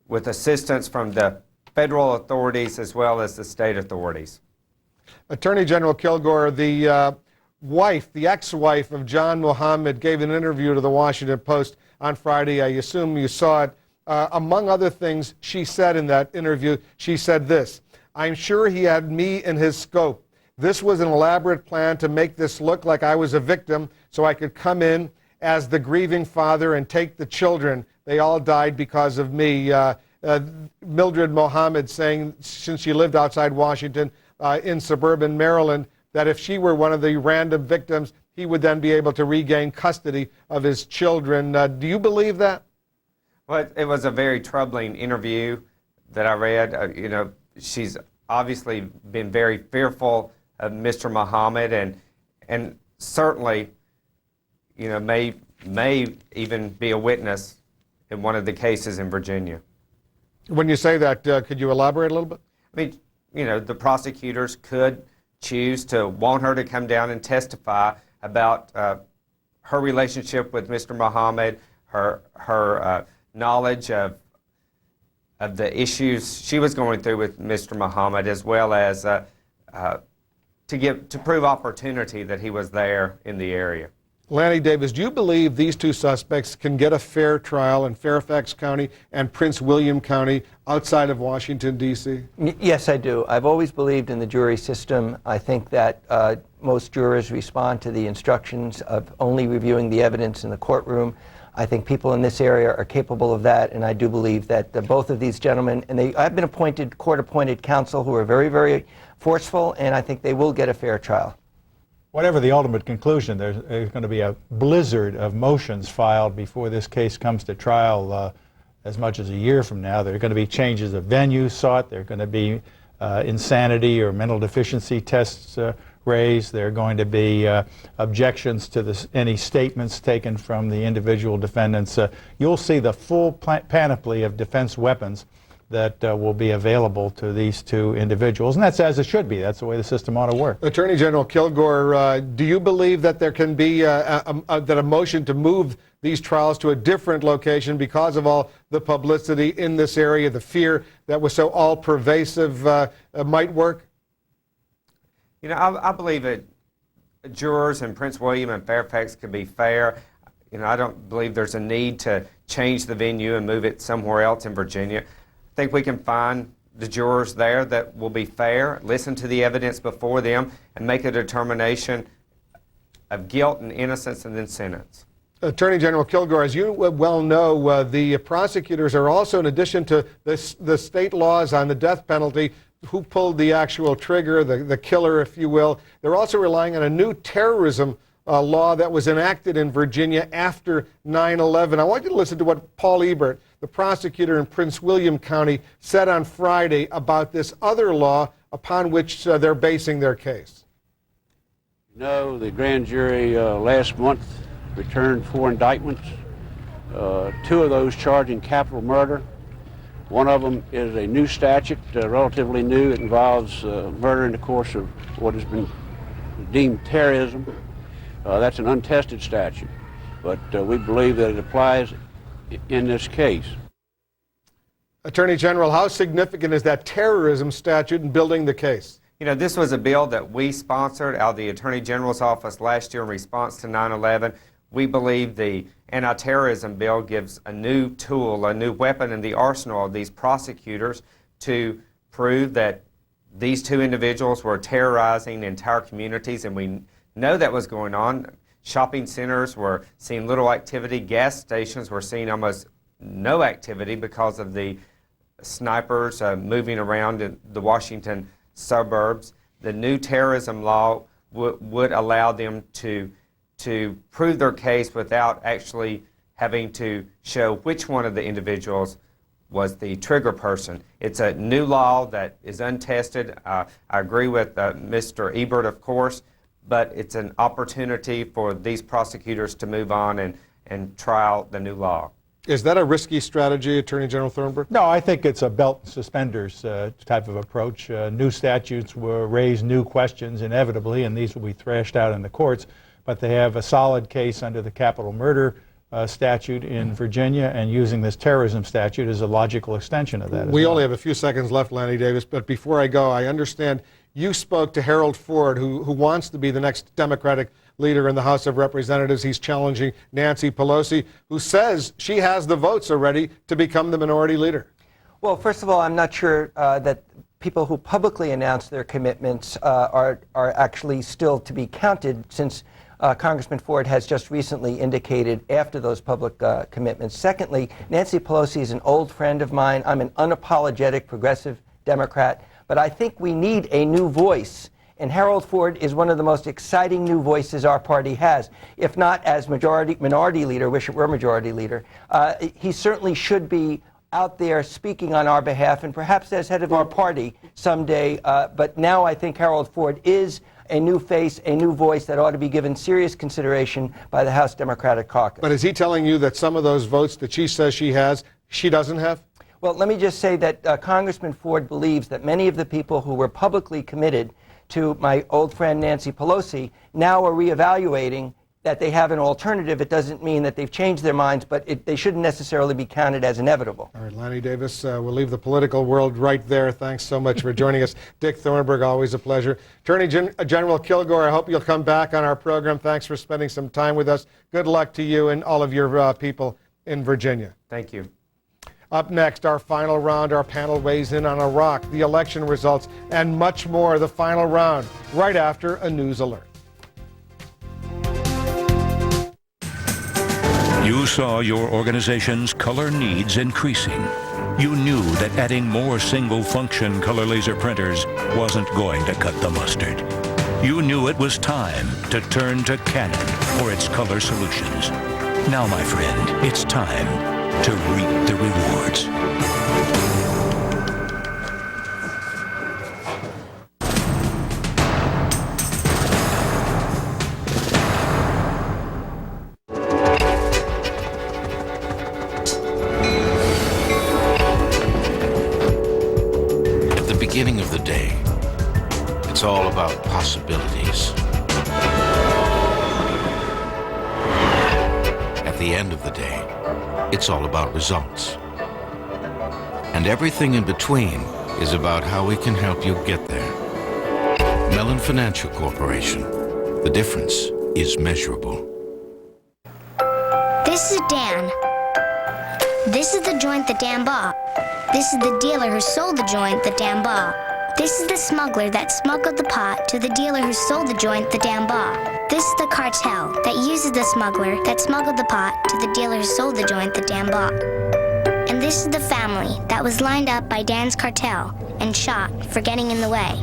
with assistance from the federal authorities as well as the state authorities. Attorney General Kilgore, the ex-wife of John Muhammad, gave an interview to the Washington Post on Friday. I assume you saw it. Among other things she said in that interview, she said this: "I'm sure he had me in his scope. This was an elaborate plan to make this look like I was a victim so I could come in as the grieving father and take the children. They all died because of me." Mildred Muhammad saying, since she lived outside Washington, in suburban Maryland, that if she were one of the random victims, he would then be able to regain custody of his children. Do you believe that? Well, it was a very troubling interview that I read. You know, she's obviously been very fearful of Mr. Muhammad and certainly, you know, may even be a witness in one of the cases in Virginia. When you say that, could you elaborate a little bit? I mean, you know, the prosecutors could choose to want her to come down and testify about her relationship with Mr. Muhammad, her knowledge of the issues she was going through with Mr. Muhammad, as well as to prove opportunity that he was there in the area. Lanny Davis, do you believe these two suspects can get a fair trial in Fairfax County and Prince William County outside of Washington, D.C.? Yes, I do. I've always believed in the jury system. I think that most jurors respond to the instructions of only reviewing the evidence in the courtroom. I think people in this area are capable of that, and I do believe that both of these gentlemen, and I've been appointed, court-appointed counsel who are very, very forceful, and I think they will get a fair trial. Whatever the ultimate conclusion, there's going to be a blizzard of motions filed before this case comes to trial as much as a year from now. There are going to be changes of venue sought. There are going to be insanity or mental deficiency tests raised. There are going to be objections to any statements taken from the individual defendants. You'll see the full panoply of defense weapons that will be available to these two individuals, and that's as it should be. That's the way the system ought to work. Attorney General Kilgore, do you believe that there can be that a motion to move these trials to a different location because of all the publicity in this area, the fear that was so all-pervasive, might work? You know, I believe that jurors in Prince William and Fairfax could be fair. You know, I don't believe there's a need to change the venue and move it somewhere else in Virginia. I think we can find the jurors there that will be fair, listen to the evidence before them, and make a determination of guilt and innocence and then sentence. Attorney General Kilgore, as you well know, the prosecutors are also, in addition to the state laws on the death penalty, who pulled the actual trigger, the killer, if you will, they're also relying on a new terrorism law that was enacted in Virginia after 9/11. I want you to listen to what Paul Ebert, the prosecutor in Prince William County, said on Friday about this other law upon which they're basing their case. No, the grand jury last month returned 4 indictments, 2 of those charging capital murder. One of them is a new statute, relatively new. It involves murder in the course of what has been deemed terrorism. That's an untested statute, but we believe that it applies in this case. Attorney General, how significant is that terrorism statute in building the case? You know, this was a bill that we sponsored out of the Attorney General's office last year in response to 9/11. We believe the anti-terrorism bill gives a new tool, a new weapon in the arsenal of these prosecutors to prove that these 2 individuals were terrorizing entire communities, and we know that was going on. Shopping centers were seeing little activity. Gas stations were seeing almost no activity because of the snipers moving around in the Washington suburbs. The new terrorism law would allow them to prove their case without actually having to show which one of the individuals was the trigger person. It's a new law that is untested. I agree with Mr. Ebert, of course, but it's an opportunity for these prosecutors to move on and trial the new law. Is that a risky strategy, Attorney General Thornburg? No, I think it's a belt and suspenders type of approach. New statutes will raise new questions inevitably, and these will be thrashed out in the courts, but they have a solid case under the capital murder statute in Virginia, and using this terrorism statute is a logical extension of that. We only have a few seconds left, Lanny Davis, but before I go, I understand you spoke to Harold Ford, who wants to be the next Democratic leader in the House of Representatives. He's challenging Nancy Pelosi, who says she has the votes already to become the minority leader. Well, first of all, I'm not sure that people who publicly announce their commitments are actually still to be counted, since Congressman Ford has just recently indicated after those public commitments. Secondly, Nancy Pelosi is an old friend of mine. I'm an unapologetic progressive Democrat, but I think we need a new voice. And Harold Ford is one of the most exciting new voices our party has. If not as minority leader, wish it were majority leader, he certainly should be out there speaking on our behalf, and perhaps as head of our party someday. But now I think Harold Ford is a new face, a new voice that ought to be given serious consideration by the House Democratic Caucus. But is he telling you that some of those votes that she says she has, she doesn't have? Well, let me just say that Congressman Ford believes that many of the people who were publicly committed to my old friend Nancy Pelosi now are reevaluating that they have an alternative. It doesn't mean that they've changed their minds, but they shouldn't necessarily be counted as inevitable. All right, Lanny Davis, we'll leave the political world right there. Thanks so much for joining us. Dick Thornburg, always a pleasure. Attorney General Kilgore, I hope you'll come back on our program. Thanks for spending some time with us. Good luck to you and all of your people in Virginia. Thank you. Up next, our final round. Our panel weighs in on Iraq, the election results, and much more. The final round, right after a news alert. You saw your organization's color needs increasing. You knew that adding more single-function color laser printers wasn't going to cut the mustard. You knew it was time to turn to Canon for its color solutions. Now, my friend, it's time to reap the rewards. At the beginning of the day, it's all about possibilities. At the end of the day, it's all about results. And everything in between is about how we can help you get there. Mellon Financial Corporation. The difference is measurable. This is Dan. This is the joint that Dan bought. This is the dealer who sold the joint that Dan bought. This is the smuggler that smuggled the pot to the dealer who sold the joint the dam bought. This is the cartel that uses the smuggler that smuggled the pot to the dealer who sold the joint the dam bought. And this is the family that was lined up by Dan's cartel and shot for getting in the way.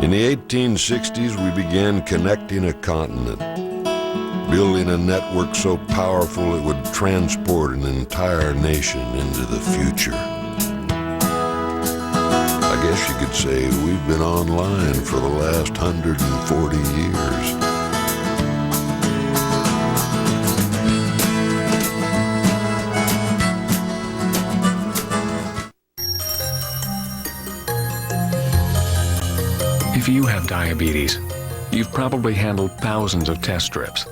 In the 1860s, we began connecting a continent, building a network so powerful it would transport an entire nation into the future. I guess you could say we've been online for the last 140 years. If you have diabetes, you've probably handled thousands of test strips.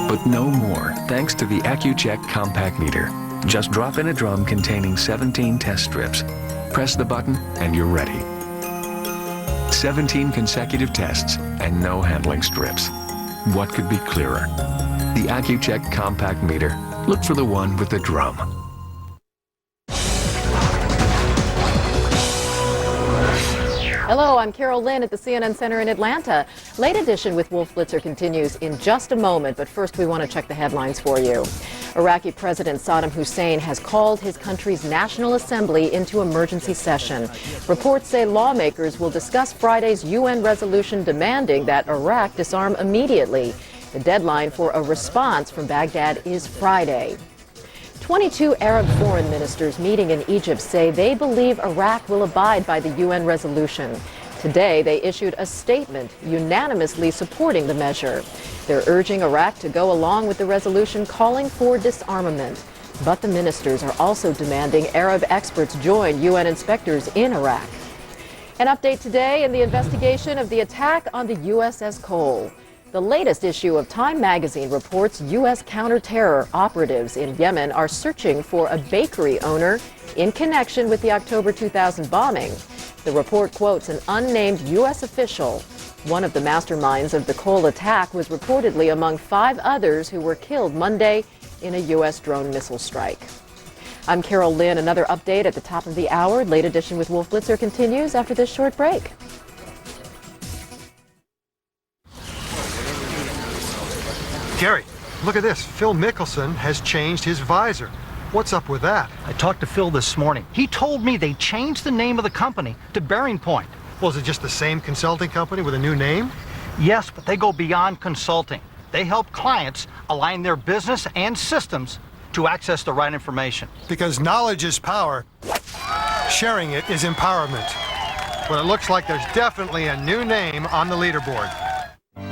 But no more, thanks to the Accu-Check Compact Meter. Just drop in a drum containing 17 test strips. Press the button and you're ready. 17 consecutive tests and no handling strips. What could be clearer? The Accu-Check Compact Meter. Look for the one with the drum. Hello, I'm Carol Lynn at the CNN Center in Atlanta. Late Edition with Wolf Blitzer continues in just a moment, but first we want to check the headlines for you. Iraqi President Saddam Hussein has called his country's National Assembly into emergency session. Reports say lawmakers will discuss Friday's UN resolution demanding that Iraq disarm immediately. The deadline for a response from Baghdad is Friday. 22 Arab foreign ministers meeting in Egypt say they believe Iraq will abide by the UN resolution. Today, they issued a statement unanimously supporting the measure. They're urging Iraq to go along with the resolution calling for disarmament. But the ministers are also demanding Arab experts join UN inspectors in Iraq. An update today in the investigation of the attack on the USS Cole. The latest issue of Time magazine reports U.S. counter-terror operatives in Yemen are searching for a bakery owner in connection with the October 2000 bombing. The report quotes an unnamed U.S. official. One of the masterminds of the Cole attack was reportedly among 5 others who were killed Monday in a U.S. drone missile strike. I'm Carol Lynn. Another update at the top of the hour. Late Edition with Wolf Blitzer continues after this short break. Gary, look at this. Phil Mickelson has changed his visor. What's up with that? I talked to Phil this morning. He told me they changed the name of the company to Bearing Point. Well, is it just the same consulting company with a new name? Yes, but they go beyond consulting. They help clients align their business and systems to access the right information. Because knowledge is power. Sharing it is empowerment. But it looks like there's definitely a new name on the leaderboard.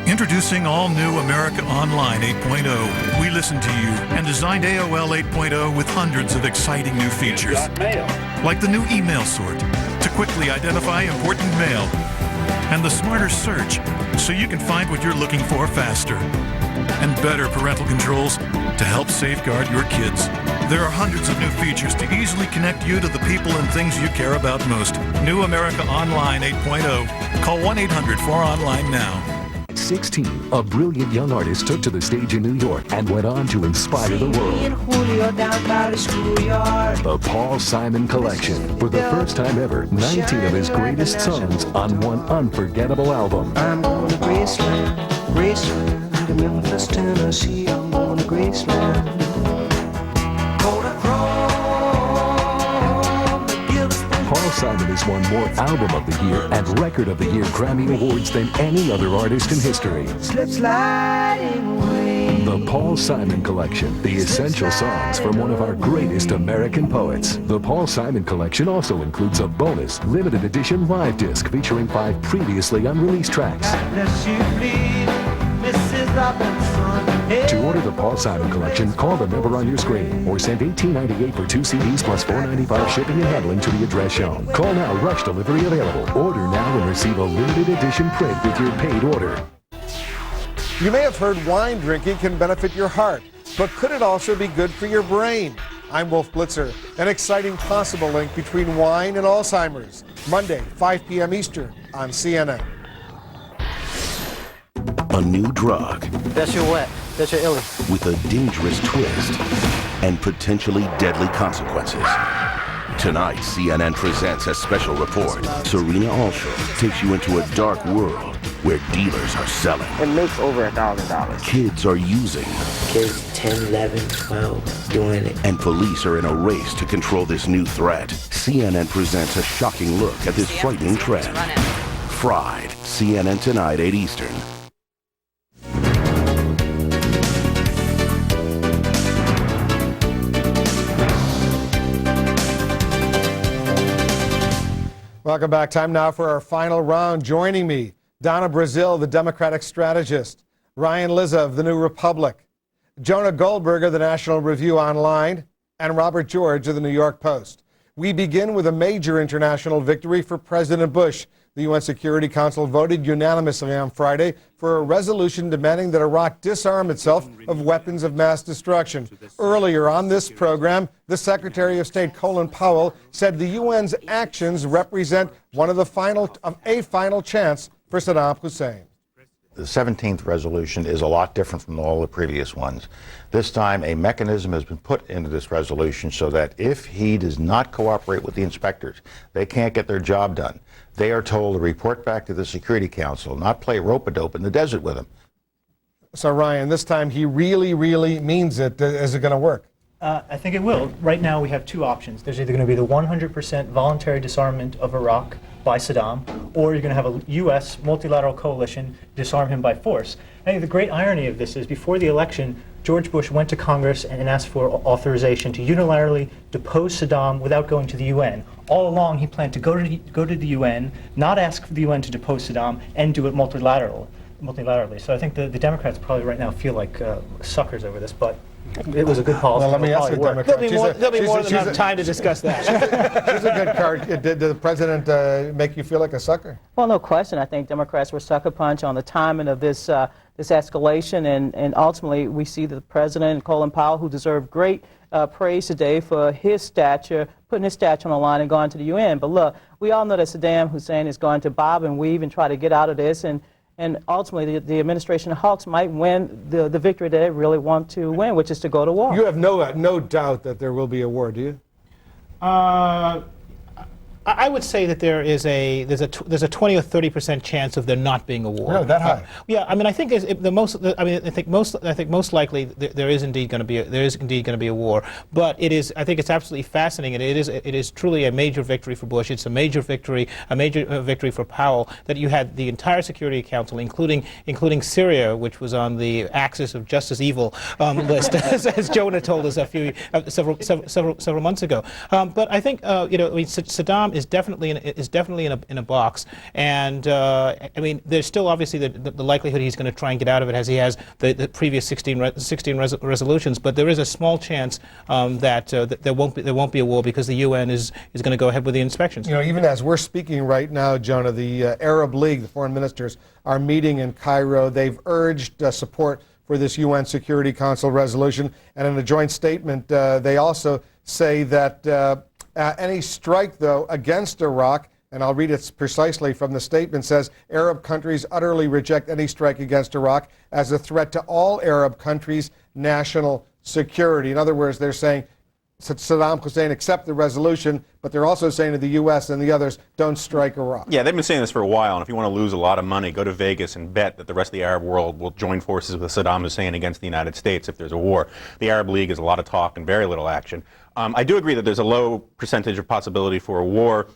Introducing all new America Online 8.0. We listened to you and designed AOL 8.0 with hundreds of exciting new features. Like the new email sort to quickly identify important mail, and the smarter search so you can find what you're looking for faster, and better parental controls to help safeguard your kids. There are hundreds of new features to easily connect you to the people and things you care about most. New America Online 8.0. Call 1-800-4ONLINE now. At 16, a brilliant young artist took to the stage in New York and went on to inspire the world. The Paul Simon Collection. For the first time ever, 19 of his greatest songs on one unforgettable album. I'm going to Graceland, Graceland, to Memphis, Tennessee. I'm going to Graceland. Paul Simon has won more Album of the Year and Record of the Year Grammy Awards than any other artist in history. The Paul Simon Collection, the essential songs from one of our greatest American poets. The Paul Simon Collection also includes a bonus, limited edition live disc featuring 5 previously unreleased tracks. To order the Paul Simon Collection, call the number on your screen or send $18.98 for 2 CDs plus $4.95 shipping and handling to the address shown. Call now, rush delivery available. Order now and receive a limited edition print with your paid order. You may have heard wine drinking can benefit your heart, but could it also be good for your brain? I'm Wolf Blitzer. An exciting possible link between wine and Alzheimer's. Monday, 5 p.m. Eastern on CNN. A new drug That's your what? That's your illy. with a dangerous twist and potentially deadly consequences. Tonight, CNN presents a special report. Serena Allshaw takes you into a dark world where dealers are selling. It makes over $1,000. Kids are using. Kids 10, 11, 12 doing it. And police are in a race to control this new threat. CNN presents a shocking look at this frightening trend. Fried, CNN tonight, 8 Eastern. Welcome back. Time now for our final round. Joining me, Donna Brazil, the Democratic strategist, Ryan Lizza of The New Republic, Jonah Goldberg of the National Review Online, and Robert George of the New York Post. We begin with a major international victory for President Bush. The UN Security Council voted unanimously on Friday for a resolution demanding that Iraq disarm itself of weapons of mass destruction. Earlier on this program, the Secretary of State Colin Powell said the UN's actions represent a final chance for Saddam Hussein. The 17th resolution is a lot different from all the previous ones. This time, a mechanism has been put into this resolution so that if he does not cooperate with the inspectors, they can't get their job done. They are told to report back to the Security Council, not play rope-a-dope in the desert with him. So, Ryan, this time he really, really means it. Is it going to work? I think it will. Right now we have two options. There's either going to be the 100% voluntary disarmament of Iraq by Saddam, or you're going to have a U.S. multilateral coalition disarm him by force. I think the great irony of this is before the election, George Bush went to Congress and asked for authorization to unilaterally depose Saddam without going to the UN. All along he planned to go to the UN, not ask for the UN to depose Saddam, and do it multilaterally. So I think the Democrats probably right now feel like suckers over this, but it was a good policy. Well, let me ask the Democrats. There'll be more than enough time to discuss that. She's a good card. Did the president make you feel like a sucker? Well, no question. I think Democrats were sucker punch on the timing of this escalation, and ultimately we see that the president, Colin Powell, who deserved great praise today for his stature, putting his stature on the line and going to the UN. But look, we all know that Saddam Hussein is going to bob and weave and try to get out of this, and ultimately the administration of Hawks might win the victory that they really want to win, which is to go to war. You have no doubt that there will be a war, do you? I would say that there's a 20 or 30% chance of there not being a war. Really, that high? Yeah, I mean, I think I think most likely there is indeed going to be a war. But I think it's absolutely fascinating, and it is truly a major victory for Bush. It's a major victory for Powell that you had the entire Security Council, including Syria, which was on the axis of just as evil list, as Jonah told us several months ago. But I think Saddam is definitely in a box, and I mean, there's still obviously the likelihood he's going to try and get out of it, as he has the previous 16 resolutions. But there is a small chance that there won't be a war because the UN is going to go ahead with the inspections. You know, even as we're speaking right now, Jonah, the Arab League, the foreign ministers, are meeting in Cairo. They've urged support for this UN Security Council resolution, and in a joint statement, they also say that. Any strike, though, against Iraq, and I'll read it precisely from the statement, says Arab countries utterly reject any strike against Iraq as a threat to all Arab countries' national security. In other words, they're saying Saddam Hussein accept the resolution, but they're also saying to the U.S. and the others, don't strike Iraq. Yeah, they've been saying this for a while, and if you want to lose a lot of money, go to Vegas and bet that the rest of the Arab world will join forces with Saddam Hussein against the United States if there's a war. The Arab League is a lot of talk and very little action. I do agree that there's a low percentage of possibility for a war.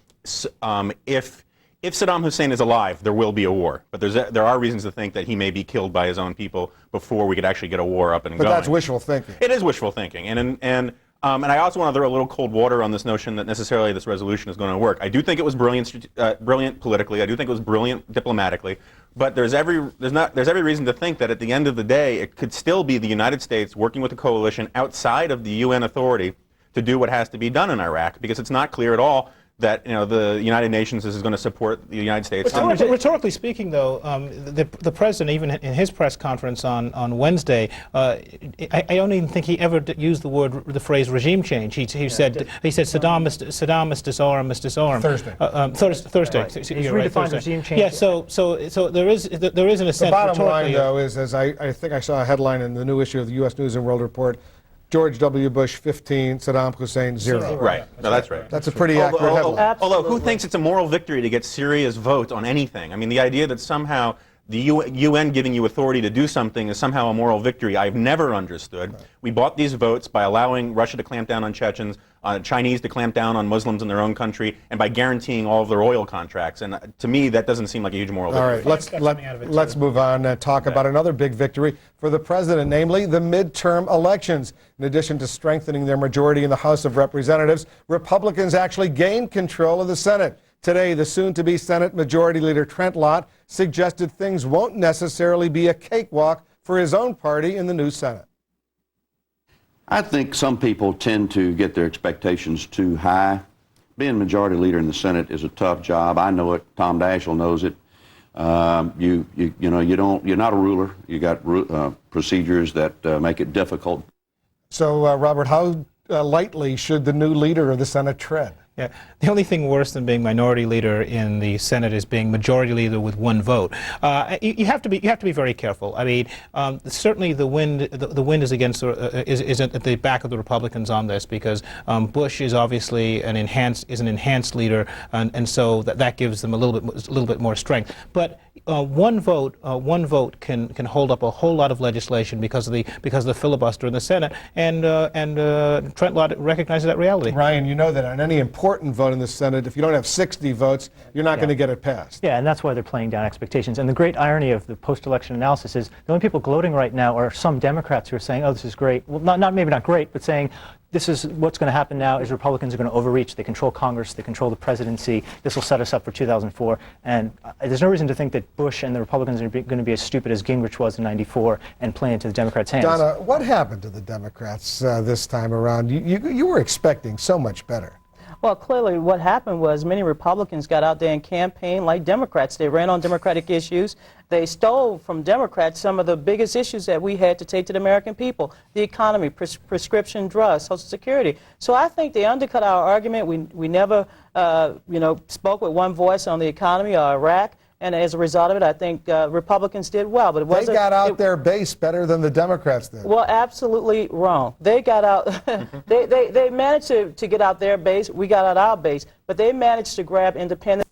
If Saddam Hussein is alive, there will be a war. But there are reasons to think that he may be killed by his own people before we could actually get a war up and going. But that's wishful thinking. It is wishful thinking. And I also want to throw a little cold water on this notion that necessarily this resolution is going to work. I do think it was brilliant politically. I do think it was brilliant diplomatically. But there's every reason to think that at the end of the day, it could still be the United States working with a coalition outside of the UN authority to do what has to be done in Iraq, because it's not clear at all that the United Nations is going to support the United States. Rhetorically speaking, though, the president, even in his press conference on Wednesday, I don't even think he ever used the phrase regime change. He said Saddam is disarm. Thursday. He's redefined regime change. Yeah. So there is in a sense. The bottom line, though, is as I think I saw a headline in the new issue of the U.S. News and World Report. George W. Bush 15, Saddam Hussein 0. Right. No, that's right. That's a pretty accurate headline. Although, who thinks it's a moral victory to get Syria's vote on anything? I mean, the idea that somehow the UN giving you authority to do something is somehow a moral victory, I've never understood. Right. We bought these votes by allowing Russia to clamp down on Chechens, Chinese to clamp down on Muslims in their own country, and by guaranteeing all of their oil contracts. And to me, that doesn't seem like a huge moral victory. All right, let's move on and talk about another big victory for the president, namely the midterm elections. In addition to strengthening their majority in the House of Representatives, Republicans actually gained control of the Senate. Today, the soon-to-be Senate Majority Leader Trent Lott suggested things won't necessarily be a cakewalk for his own party in the new Senate. I think some people tend to get their expectations too high. Being Majority Leader in the Senate is a tough job. I know it. Tom Daschle knows it. You're not a ruler. You got procedures that make it difficult. So, Robert, how lightly should the new leader of the Senate tread? Yeah, the only thing worse than being minority leader in the Senate is being majority leader with one vote. You have to be very careful. I mean, certainly the wind is against is at the back of the Republicans on this because Bush is obviously an enhanced leader, and so that gives them a little bit more strength. But one vote can hold up a whole lot of legislation because of the filibuster in the Senate, and Trent Lott recognizes that reality. Ryan, you know that on any important vote in the Senate, if you don't have 60 votes, you're not going to get it passed. Yeah, and that's why they're playing down expectations. And the great irony of the post-election analysis is the only people gloating right now are some Democrats who are saying, "Oh, this is great." Well, maybe not great, but saying, "This is what's going to happen now is Republicans are going to overreach. They control Congress. They control the presidency. This will set us up for 2004." And there's no reason to think that Bush and the Republicans are going to be as stupid as Gingrich was in '94 and play into the Democrats' hands. Donna, what happened to the Democrats this time around? You were expecting so much better. Well, clearly what happened was many Republicans got out there and campaigned like Democrats. They ran on Democratic issues. They stole from Democrats some of the biggest issues that we had to take to the American people: the economy, prescription drugs, Social Security. So I think they undercut our argument. We never, spoke with one voice on the economy or Iraq. And as a result of it, I think Republicans did well. But they got out their base better than the Democrats did. Well, absolutely wrong. They got out. they managed to get out their base. We got out our base. But they managed to grab independent.